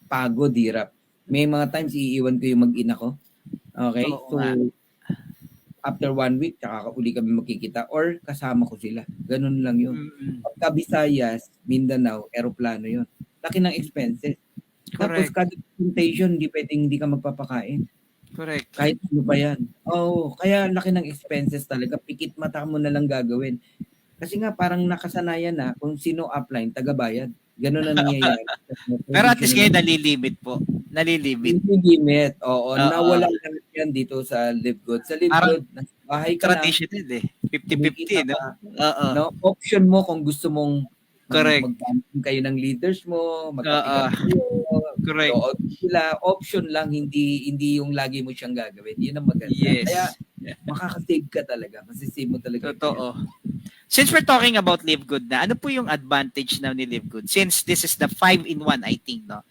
Pagod, hirap. May mga times, iiwan ko yung mag-ina ko. Okay? Oo So, nga. after 1 week, tsaka uli kami makikita or kasama ko sila. Ganun lang yun. Mm-mm. Pagka Visayas, Mindanao, aeroplano yun. Laki ng expenses. Tapos Correct. kada presentation, hindi ka magpapakain. Correct. Kahit ano pa yan. Oo, kaya laki ng expenses talaga. Pikit mata mo na lang gagawin. Kasi nga parang nakasanayan na kung sino upline, taga-bayad. Ganun na nangyayari. Pero at least ngayon nalilimit po. Nalilimit. Hindi limit. Oo, Oo. nawala lang yan dito sa LiveGood. Sa LiveGood, nasa bahay ka lang. Traditional eh. 50-50, kumikita no? ka. Oo. No? Option mo kung gusto mong Correct. mag-camping kayo ng leaders mo, magkapikat kayo, Correct. doon sila. Option lang, hindi yung lagi mo siyang gagawin. Yun ang maganda. Yes. Kaya makakasave ka talaga. Masisave mo talaga. Totoo. Since we're talking about LiveGood na, ano po yung advantage na ni LiveGood? Since this is the 5-in-1, I think, no?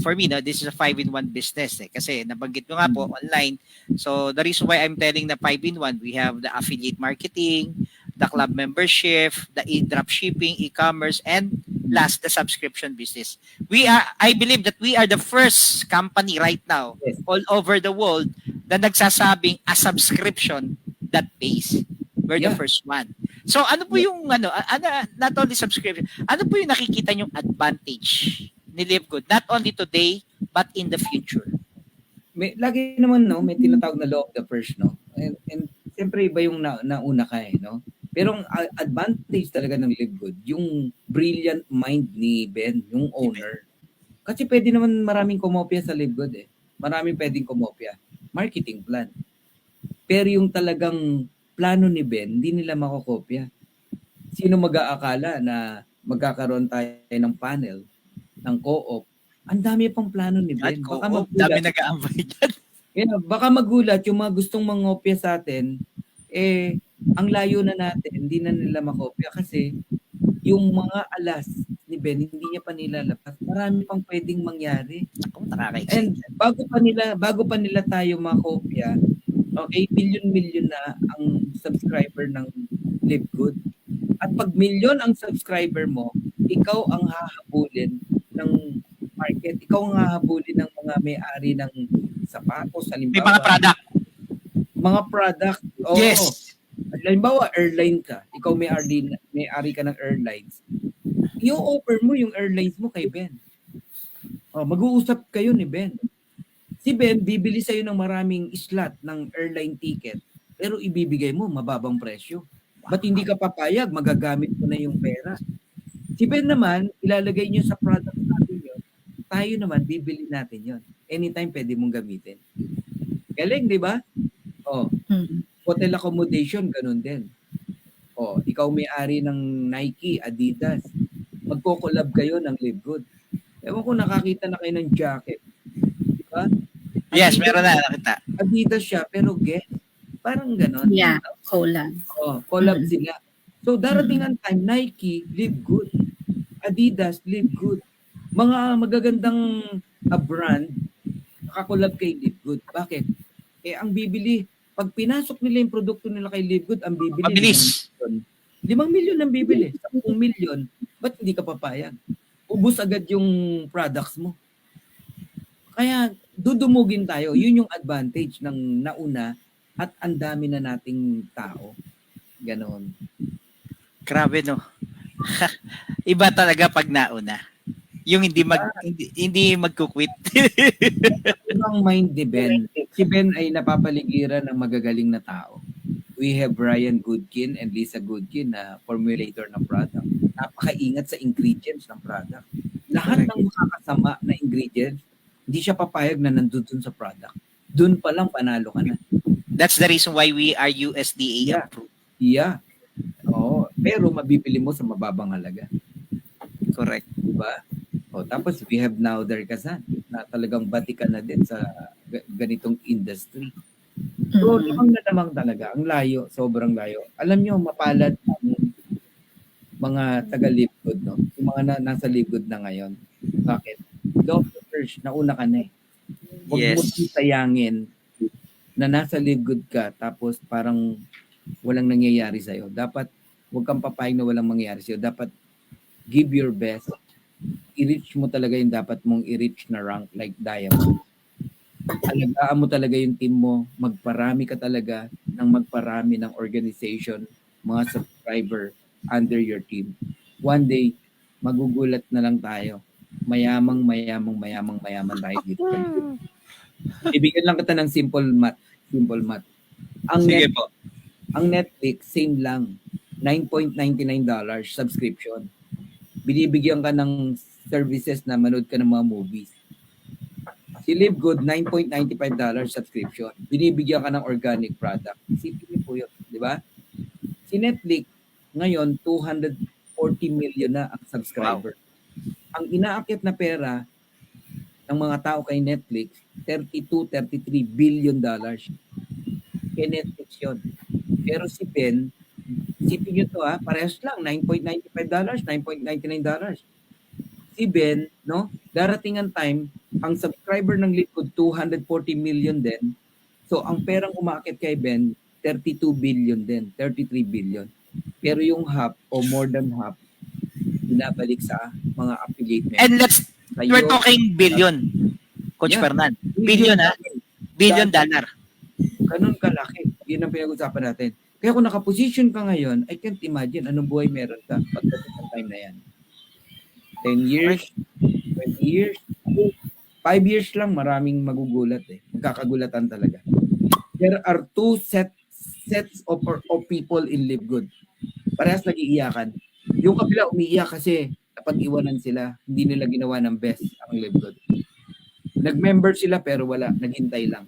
For me, no, this is a 5-in-1 business kasi nabanggit mo nga po online. So the reason why I'm telling the 5-in-1, we have the affiliate marketing, the club membership, the e-drop shipping, e-commerce, and last, the subscription business. I believe that we are the first company right now Yes. all over the world na nagsasabing a subscription that pays. We're the Yeah. first one. So ano po yung not only subscription, ano po yung nakikita yung advantage ni Live Good not only today but in the future? Lagi naman no, may tinatawag na law of the first, no. And siyempre iba yung nauna ka no. Pero ang advantage talaga ng Live Good, yung brilliant mind ni Ben, yung owner. Kasi pwede naman maraming kumopya sa Live Good Maraming pwedeng kumopya. Marketing plan. Pero yung talagang plano ni Ben, hindi nila makokopya. Sino mag-aakala na magkakaroon tayo ng panel, ng co-op? Ang dami pang plano ni Ben. Baka dami nag-aambay dyan. Yeah, baka magulat yung mga gustong mangopya sa atin, ang layo na natin, hindi na nila makopya kasi yung mga alas ni Ben, hindi niya pa nilalabas. Marami pang pwedeng mangyari. And bago pa nila tayo makopya, okay, million na ang subscriber ng Live Good. At pag million ang subscriber mo, ikaw ang hahabulin ng market. Ikaw ang hahabulin ng mga may-ari ng sapatos, halimbawa. May mga product. Mga product. Oo. Yes. Halimbawa, airline ka. Ikaw may-ari ka ng airlines. I-offer mo yung airlines mo kay Ben. Mag-uusap kayo ni Ben. Si Ben, bibili sa'yo ng maraming slot ng airline ticket, pero ibibigay mo mababang presyo. Ba't hindi ka papayag? Magagamit mo na yung pera. Si Ben naman, ilalagay niyo sa product natin yun. Tayo naman, bibili natin yun. Anytime pwede mong gamitin. Galing, di ba? Hotel accommodation, ganun din. Ikaw may-ari ng Nike, Adidas. Magko-collab kayo ng Live Good. Ewan ko, nakakita na kayo ng jacket. Di ba? Yes, meron na nakita. Adidas siya, pero guess. Parang ganon. Yeah, collab. Collab sila. So, darating ang time, Nike, Live Good. Adidas, Live Good. Mga magagandang brand, nakakolab kay Live Good. Bakit? Ang bibili, pag pinasok nila yung produkto nila kay Live Good, ang bibili. Mabilis. 5 milyon ang bibili. 10 milyon. Ba't hindi ka papayag? Ubus agad yung products mo. Kaya, dudumugin tayo. Yun yung advantage ng nauna at ang dami na nating tao. Ganon. Grabe no. Iba talaga pag nauna. Yung hindi magkukwit. Ibang mind ni Ben. Si Ben ay napapaligiran ng magagaling na tao. We have Ryan Goodkin and Lisa Goodkin na formulator ng product. Napakaingat sa ingredients ng product. Lahat ng makakasama na ingredients, hindi siya papayag na nandun sa product. Doon pa lang panalo ka na. That's the reason why we are USDA approved. Yeah. Pero mabibili mo sa mababang halaga. Correct. Diba? Tapos we have now Kazan na talagang batikan na din sa ganitong industry. So, lamang talaga. Ang layo, sobrang layo. Alam nyo, mapalad ang mga taga-Live Good, no? Yung mga nasa Live Good na ngayon. Bakit? Dr. First, nauna ka na Huwag mo sayangin na nasa Live Good ka tapos parang walang nangyayari sa'yo. Dapat, huwag kang papayag na walang mangyayari sa'yo. Dapat, give your best. I-reach mo talaga yung dapat mong i-reach na rank like diamond. Alagaan mo talaga yung team mo. Magparami ka talaga magparami ng organization, mga subscriber under your team. One day, magugulat na lang tayo. Mayaman tayo dito. Ibigyan lang kita ng simple math. Sige po. Ang Netflix, same lang. $9.99 subscription. Binibigyan ka ng services na manood ka ng mga movies. Si Live Good, $9.95 subscription. Binibigyan ka ng organic product. Isipin niyo po yun, di ba? Si Netflix, ngayon, 240 million na ang subscriber. Wow. Ang inaakit na pera ng mga tao kay Netflix, $32-33 billion. Kay Netflix yun. Pero si Ben, isipin nyo to parehas lang, $9.95, $9.99. si Ben, no? Darating ang time, ang subscriber ng Liquid 240 million din. So ang perang umaakit kay Ben, 32 billion din, 33 billion. Pero yung half o more than half, binabalik sa mga affiliate members. And we're Sa'yo, talking billion, Coach Yeah. Fernan. Billion, ha? Billion dollar. Ganun kalaki. Yun ang pinag-usapan natin. Kaya kung nakaposition ka ngayon, I can't imagine anong buhay meron ka pagdating ng time na yan. 10 years, 20 years, 5 years lang, maraming magugulat eh. Magkakagulatan talaga. There are two sets of people in Live Good. Parehas nag-iiyakan. Yung kabila umiiyak kasi napag-iwanan sila. Hindi nila ginawa ng best ang Live Good. Nag-member sila pero wala. Naghintay lang.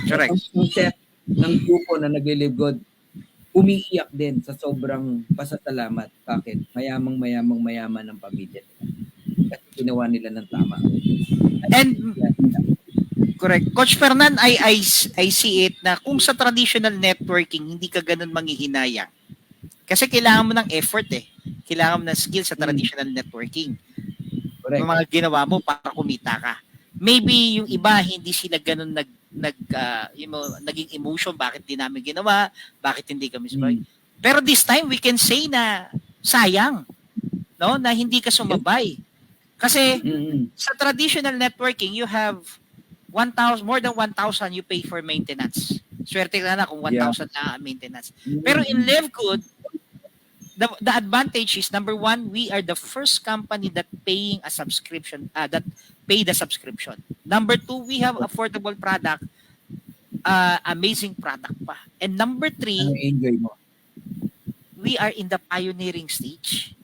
Correct. Ang set ng grupo na nag-Live Good, umiiyak din sa sobrang pasasalamat. Bakit? Mayaman ng pamilya nila. Kasi ginawa nila ng tama. And correct. Coach Fernan, I see it na kung sa traditional networking, hindi ka ganun manghihinayang. Kasi kailangan mo ng effort eh. Kailangan mo ng skill sa traditional networking. Correct. Yung mga ginawa mo para kumita ka. Maybe yung iba, hindi sila ganun naging emotion, bakit di namin ginawa, bakit hindi kami sabay. Pero this time, we can say na sayang, no? Na hindi ka sumabay. Kasi sa traditional networking, you have 1,000, more than 1,000 you pay for maintenance. Swerte ka na kung 1,000 na maintenance. Pero in Live Good, the advantage is, number one, we are the first company that paying a subscription, that pay the subscription. Number two, we have affordable product, amazing product pa. And number three, enjoy mo. we are in the pioneering stage.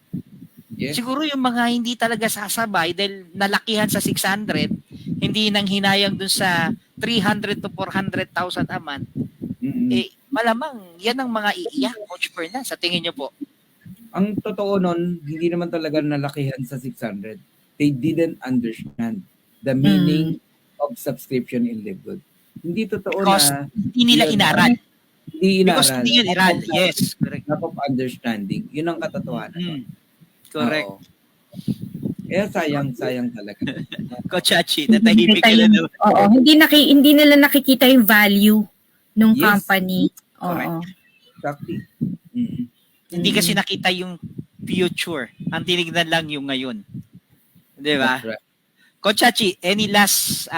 Yes. Siguro yung mga hindi talaga sasabay dahil nalakihan sa 600, hindi nang hinayang dun sa 300 to 400,000 a month, eh, malamang yan ang mga iiyak, Coach Fernan, sa tingin nyo po. Ang totoo nun, hindi naman talaga nalakihan sa 600. They didn't understand the meaning of subscription in Live Good. Hindi totoo Because na hindi nila yun, inaral. hindi Because inaral. hindi yun inaral. Yes, correct. Lack of understanding. Yun ang katotohanan. Correct. Oo. Kaya sayang talaga. Coach Hachi, natahimik ka na naman. Oo, hindi nila nakikita yung value ng Yes. company. Oo. Correct. Exactly. Hindi kasi nakita yung future. Ang tinignan lang yung ngayon. Di ba? That's right. Coach Hachi, any last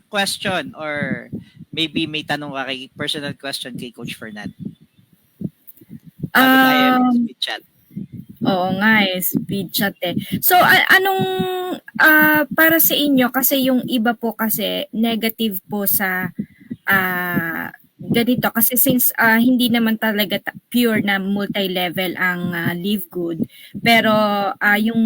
question or maybe may tanong ka kay personal question kay Coach Fernan? Bago tayo speed chat. Oo nga speed chat eh. So, anong, para sa inyo, kasi yung iba po kasi negative po sa, ganito, kasi since hindi naman talaga pure na multi-level ang Live Good, pero yung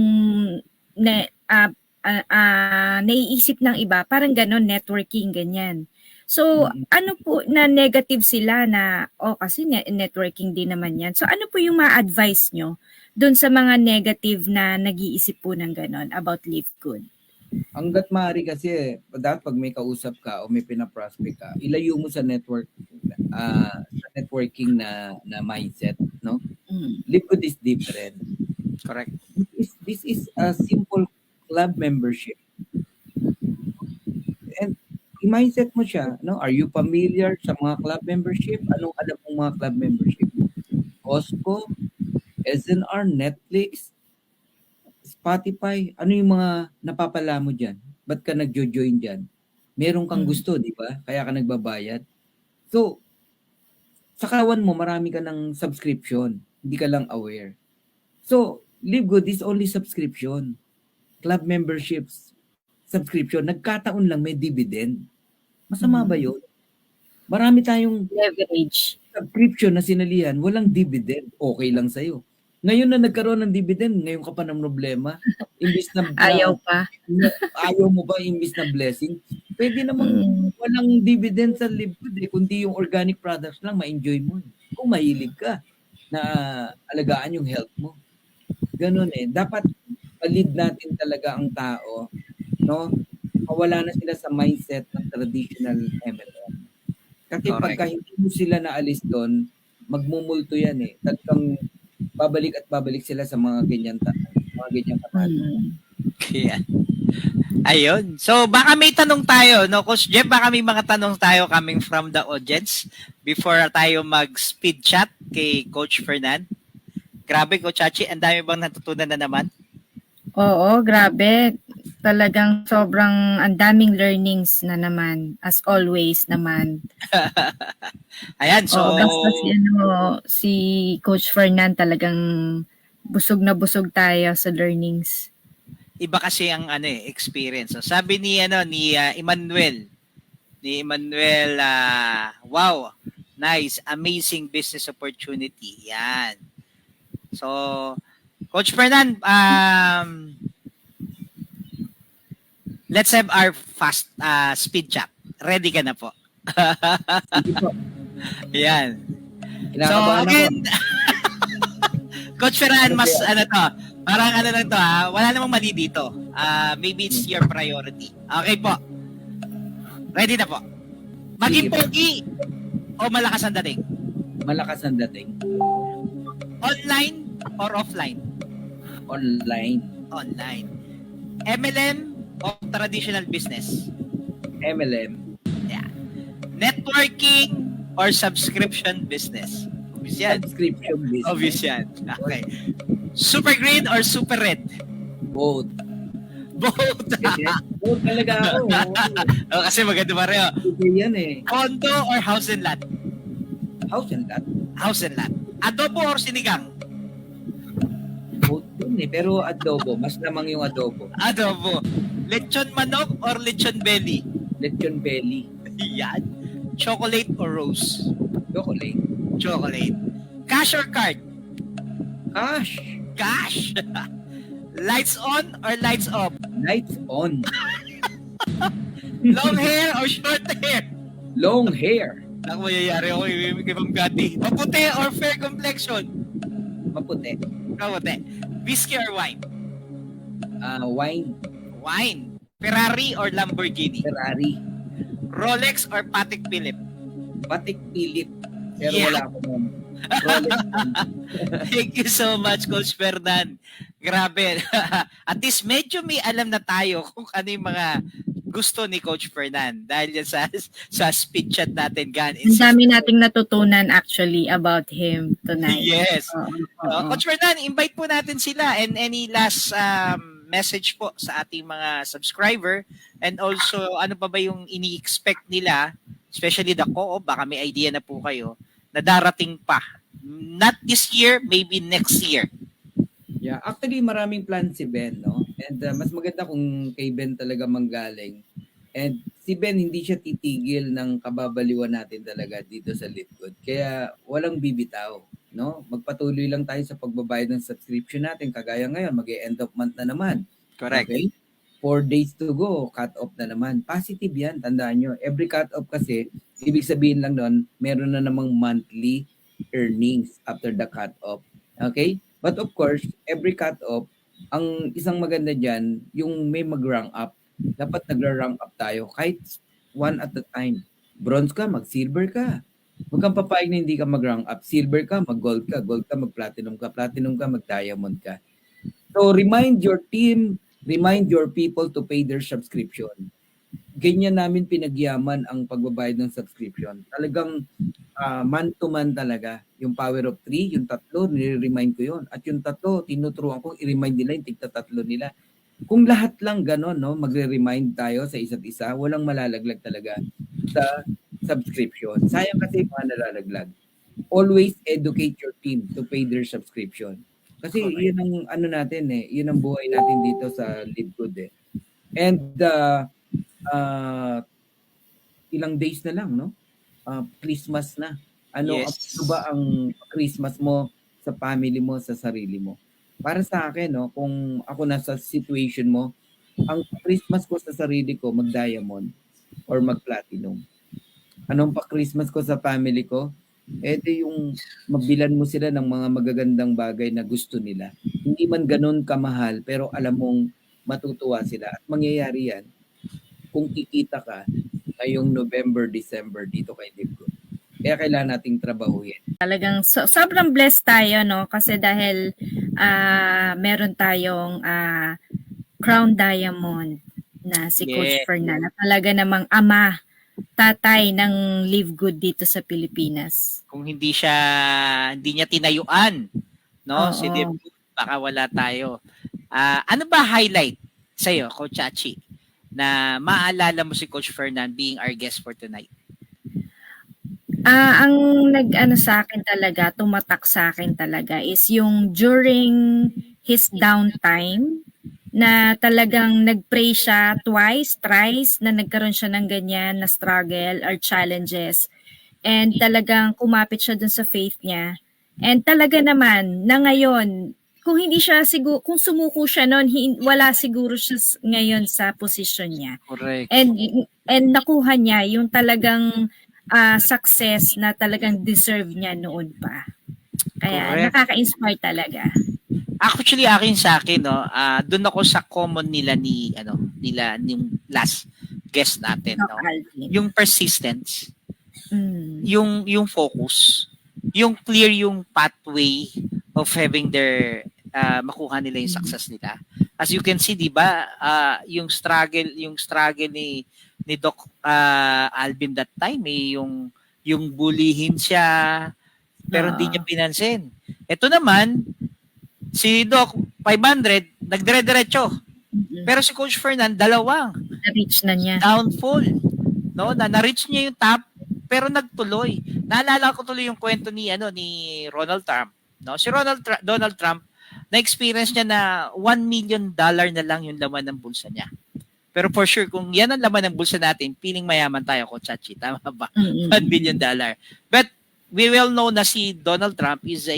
naiisip ng iba, parang ganon, networking, ganyan. So, ano po na negative sila na, kasi networking din naman yan. So, ano po yung ma-advise nyo doon sa mga negative na nag-iisip po ng ganon about Live Good? Hanggat maaari kasi, dapat pag may kausap ka o may pinaprospect ka, ilayo mo sa networking na mindset, no? Live Good is different. Correct. This is a simple club membership. And i-mindset mo siya, no? Are you familiar sa mga club membership? Anong alam mong mga club membership? Costco, SNR, Netflix, Spotify, ano yung mga napapala mo dyan? Ba't ka nag-join dyan? Meron kang gusto, di ba? Kaya ka nagbabayad. So, sa kawan mo, marami ka ng subscription. Hindi ka lang aware. So, Live Good is only subscription. Club memberships, subscription. Nagkataon lang may dividend. Masama ba yun? Marami tayong Leverage. subscription na sinalihan, walang dividend. Okay lang sa'yo. Ngayon na nagkaroon ng dividend, ngayon ka pa ng problema. Imbis na Ayaw pa. Ayaw mo ba imbis na blessing? Pwede namang walang dividend sa Live Good kundi yung organic products lang, ma-enjoy mo. Kung mahilig ka na alagaan yung health mo. Ganun Dapat palid natin talaga ang tao, no? Mawala na sila sa mindset ng traditional MLM. Kasi pagka hindi mo sila naalis doon, magmumulto yan Talagang babalik at babalik sila sa mga ganyan katalo. Kaya, ayun. So, baka may tanong tayo, no? Coach Jeff, baka may mga tanong tayo coming from the audience before tayo mag-speed chat kay Coach Fernan. Grabe, Coach Hachi, ang dami bang natutunan na naman? Oo, grabe. Talagang sobrang ang daming learnings na naman. As always naman. Ayan, so, Oo, basta si Coach Fernan talagang busog na busog tayo sa learnings. iba kasi ang experience. So, sabi ni Emmanuel, wow, nice, amazing business opportunity. Yan. So, Coach Fernan, let's have our fast speed chat. Ready ka na po? Sige po. Yan. So, Kinakabahan ako. again, Coach Fernan, mas parang lang to wala namang mali dito. Maybe it's your priority. Okay po. Ready na po. Maging Sige po. pogi o malakas ang dating? Malakas ang dating. Online or offline? Online. Online. MLM o traditional business? MLM. Yeah. Networking or subscription business? Obvious yan. Subscription business. Obvious yan. Okay. Super green or super red? Both. Both. Both talaga ako. Kasi maganda pareho. Sige yan eh. Condo or house and lot? House and lot. House and lot. Adobo or sinigang? Both yun eh. Pero adobo. Mas lamang yung adobo. Adobo. Lechon manok or lechon belly? Lechon belly. Yan. Chocolate or rose? Chocolate. Chocolate. Cash or card? Cash. Cash. Lights on or lights off? Lights on. Long hair or short hair? Long hair. Ako mayayari ako kay Ma'am Gati. Maputi or fair complexion? Maputi. Maputi. Whiskey or wine? Wine. Wine. Ferrari or Lamborghini? Ferrari. Rolex or Patek Philippe? Patek Philip. Pero Yeah. wala ako nun. Rolex. Thank you so much, Coach Fernan. Grabe. At least medyo may alam na tayo kung ano yung mga gusto ni Coach Fernan dahil yan sa speed chat natin. Ang dami nating natutunan actually about him tonight. Yes. Oo. Coach Fernan, invite po natin sila and any last message po sa ating mga subscriber and also ano pa ba yung ini-expect nila, especially the co-op, baka may idea na po kayo na darating pa. Not this year, maybe next year. Yeah, actually maraming plans si Ben, no? And mas maganda kung kay Ben talaga manggaling. And si Ben hindi siya titigil ng kababaliwan natin talaga dito sa Litgood. Kaya walang bibitaw, no? Magpatuloy lang tayo sa pagbabayad ng subscription natin. Kagaya ngayon, mag-end of month na naman. Correct. Okay? 4 days to go, cut off na naman. Positive yan, tandaan nyo. Every cut off kasi, ibig sabihin lang nun, meron na namang monthly earnings after the cut off. Okay? But of course, every cut off, ang isang maganda dyan, yung may mag-rank up. Dapat nagra-rank up tayo kahit one at a time. Bronze ka, mag-silver ka. Huwag kang papayag na hindi ka mag-rank up. Silver ka, mag-gold ka. Gold ka, mag-platinum ka. Platinum ka, mag-diamond ka. So remind your team, remind your people to pay their subscription. Ganyan namin pinagyaman ang pagbabayad ng subscription. Talagang man to man talaga. Yung power of 3, yung 3, nire-remind ko yun. At yung 3, tinuturuan ko, i-remind nila yung tigta-3 nila. Kung lahat lang gano'n, no, magre-remind tayo sa isa't isa, walang malalaglag talaga sa subscription. Sayang kasi mga nalalaglag. Always educate your team to pay their subscription. Kasi yun ang ano natin eh, yun ang buhay natin dito sa Litgood eh. And ilang days na lang, no? Christmas na. Ano ba ang Christmas mo sa family mo, sa sarili mo? Para sa akin, no, kung ako nasa situation mo, ang Christmas ko sa sarili ko, mag-diamond or mag-platinum. Anong pa Christmas ko sa family ko? Yung mabilan mo sila ng mga magagandang bagay na gusto nila. Hindi man ganun kamahal, pero alam mong matutuwa sila. At mangyayari yan kung kikita ka ngayong November, December dito kay Litgood. Kaya kailangan nating trabahuin. Talagang sobrang blessed tayo, no? Kasi dahil meron tayong crown diamond na si Coach Yeah. Fernan na talaga namang ama, tatay ng Live Good dito sa Pilipinas. Kung hindi niya tinayuan, no? Si Oo. Live Good, baka wala tayo. Ano ba highlight sa'yo, Coach Chachi, na maalala mo si Coach Fernan being our guest for tonight? Ang nag-ano sa akin talaga, tumatak sa akin talaga is yung during his downtime na talagang nag-pray siya twice, thrice na nagkaroon siya ng ganyan na struggle or challenges. And talagang kumapit siya dun sa faith niya. And talaga naman, na ngayon, kung hindi siya siguro, kung sumuko siya noon, wala siguro siya ngayon sa position niya. Correct. And nakuha niya yung talagang success na talagang deserve niya noon pa. Kaya Correct. nakaka-inspire talaga. Actually, sa akin, no, doon ako sa common nila yung last guest natin, no. Alvin. Yung persistence, Mm. yung focus, yung clear yung pathway of having their makuha nila yung success nila. As you can see, 'di ba, yung struggle ni Doc Alvin that time, yung bullyhin siya pero hindi niya pinansin. Ito naman si Doc 500 nagdire-diretso. Pero si Coach Fernan dalawang Na-reach na niya. downfall, no? Na-reach niya yung top pero nagtuloy. Naalala ko tuloy yung kwento ni Ronald Trump, no? Si Donald Trump na-experience niya na $1 million na lang yung laman ng bulsa niya. Pero for sure, kung yan ang laman ng bulsa natin, feeling mayaman tayo, Coach Chachi. Tama ba? $1 billion. But we well know na si Donald Trump is a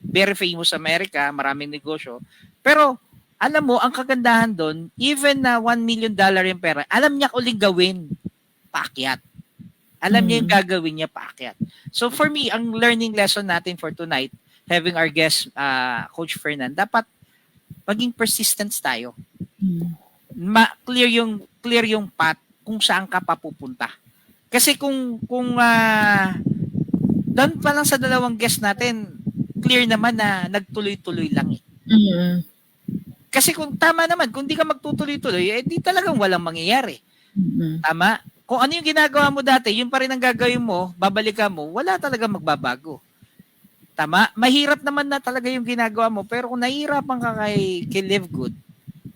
very famous America, maraming negosyo. Pero alam mo, ang kagandahan doon, even na $1 million yung pera, alam niya uling gawin, paakyat. Alam niya yung gagawin niya, paakyat. So for me, ang learning lesson natin for tonight, having our guest, Coach Fernan, dapat maging persistence tayo. Clear yung path kung saan ka papupunta. Kasi kung doon pa lang sa dalawang guest natin, clear naman na nagtuloy-tuloy lang eh. Kasi kung tama naman, kung di ka magtutuloy-tuloy, di talagang walang mangyayari. Tama? Kung ano yung ginagawa mo dati, yun pa rin ang gagawin mo, babalikan mo, wala talaga magbabago. Tama? Mahirap naman na talaga yung ginagawa mo, pero kung nahihirapan ka kay Live Good,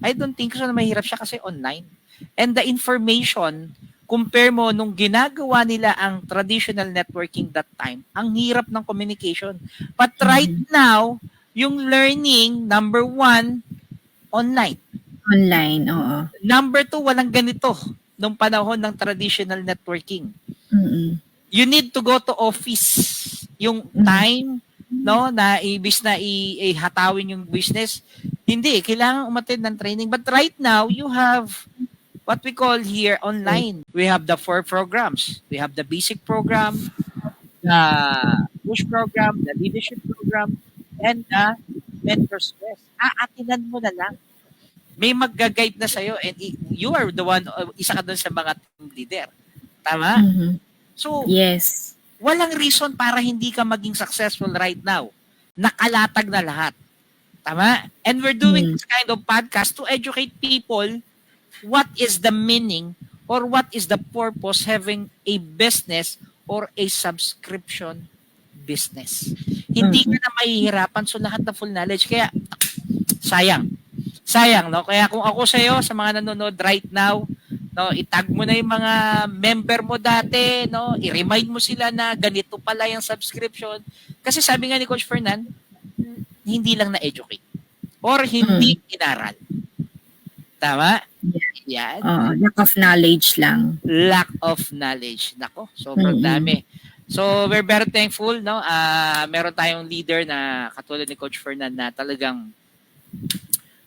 I don't think so na mahirap siya kasi online. And the information, compare mo nung ginagawa nila ang traditional networking that time, ang hirap ng communication. But right now, yung learning, number 1, online. Online, oo. Number 2, walang ganito nung panahon ng traditional networking. You need to go to office. Yung time, no, na ibis na ihatawin yung business, hindi, kailangan umattend ng training. But right now, you have what we call here online. We have the 4 programs. We have the basic program, the push program, the leadership program, and the mentor's quest. Aatinan mo na lang. May mag-guide na sa'yo and you are the one, isa ka dun sa mga team leader. Tama? So, yes. Walang reason para hindi ka maging successful right now. Nakalatag na lahat. Tama? And we're doing this kind of podcast to educate people what is the meaning or what is the purpose having a business or a subscription business. Hindi ka na mahihirapan so lahat na full knowledge. Kaya, sayang, no? Kaya kung ako sa'yo, sa mga nanonood right now, no, itag mo na yung mga member mo dati, no? I-remind mo sila na ganito pala yung subscription. Kasi sabi nga ni Coach Fernan, hindi lang na-educate or hindi inaral. Tama? Yan. Lack of knowledge lang. Lack of knowledge. Nako, sobrang dami. So, we're very thankful, no? Meron tayong leader na katulad ni Coach Fernan na talagang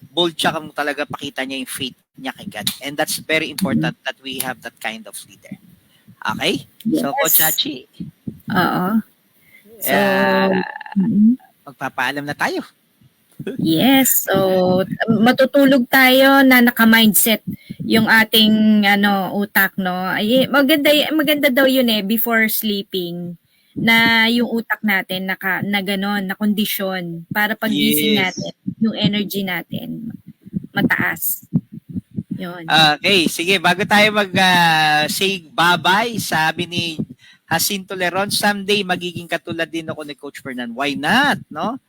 bold siya kung talaga pakita niya yung faith niya kay God. And that's very important that we have that kind of leader. Okay? Yes. So, Coach Chachi. Oo. So, magpapaalam na tayo. Yes. So, matutulog tayo na naka-mindset yung ating utak, no? Ay, maganda daw yun before sleeping na yung utak natin na gano'n, na kondisyon para pagising natin, yung energy natin mataas. Yun. Okay, sige, bago tayo say bye-bye, sabi ni Jacinto Leron, someday magiging katulad din ako ni Coach Fernan. Why not, no?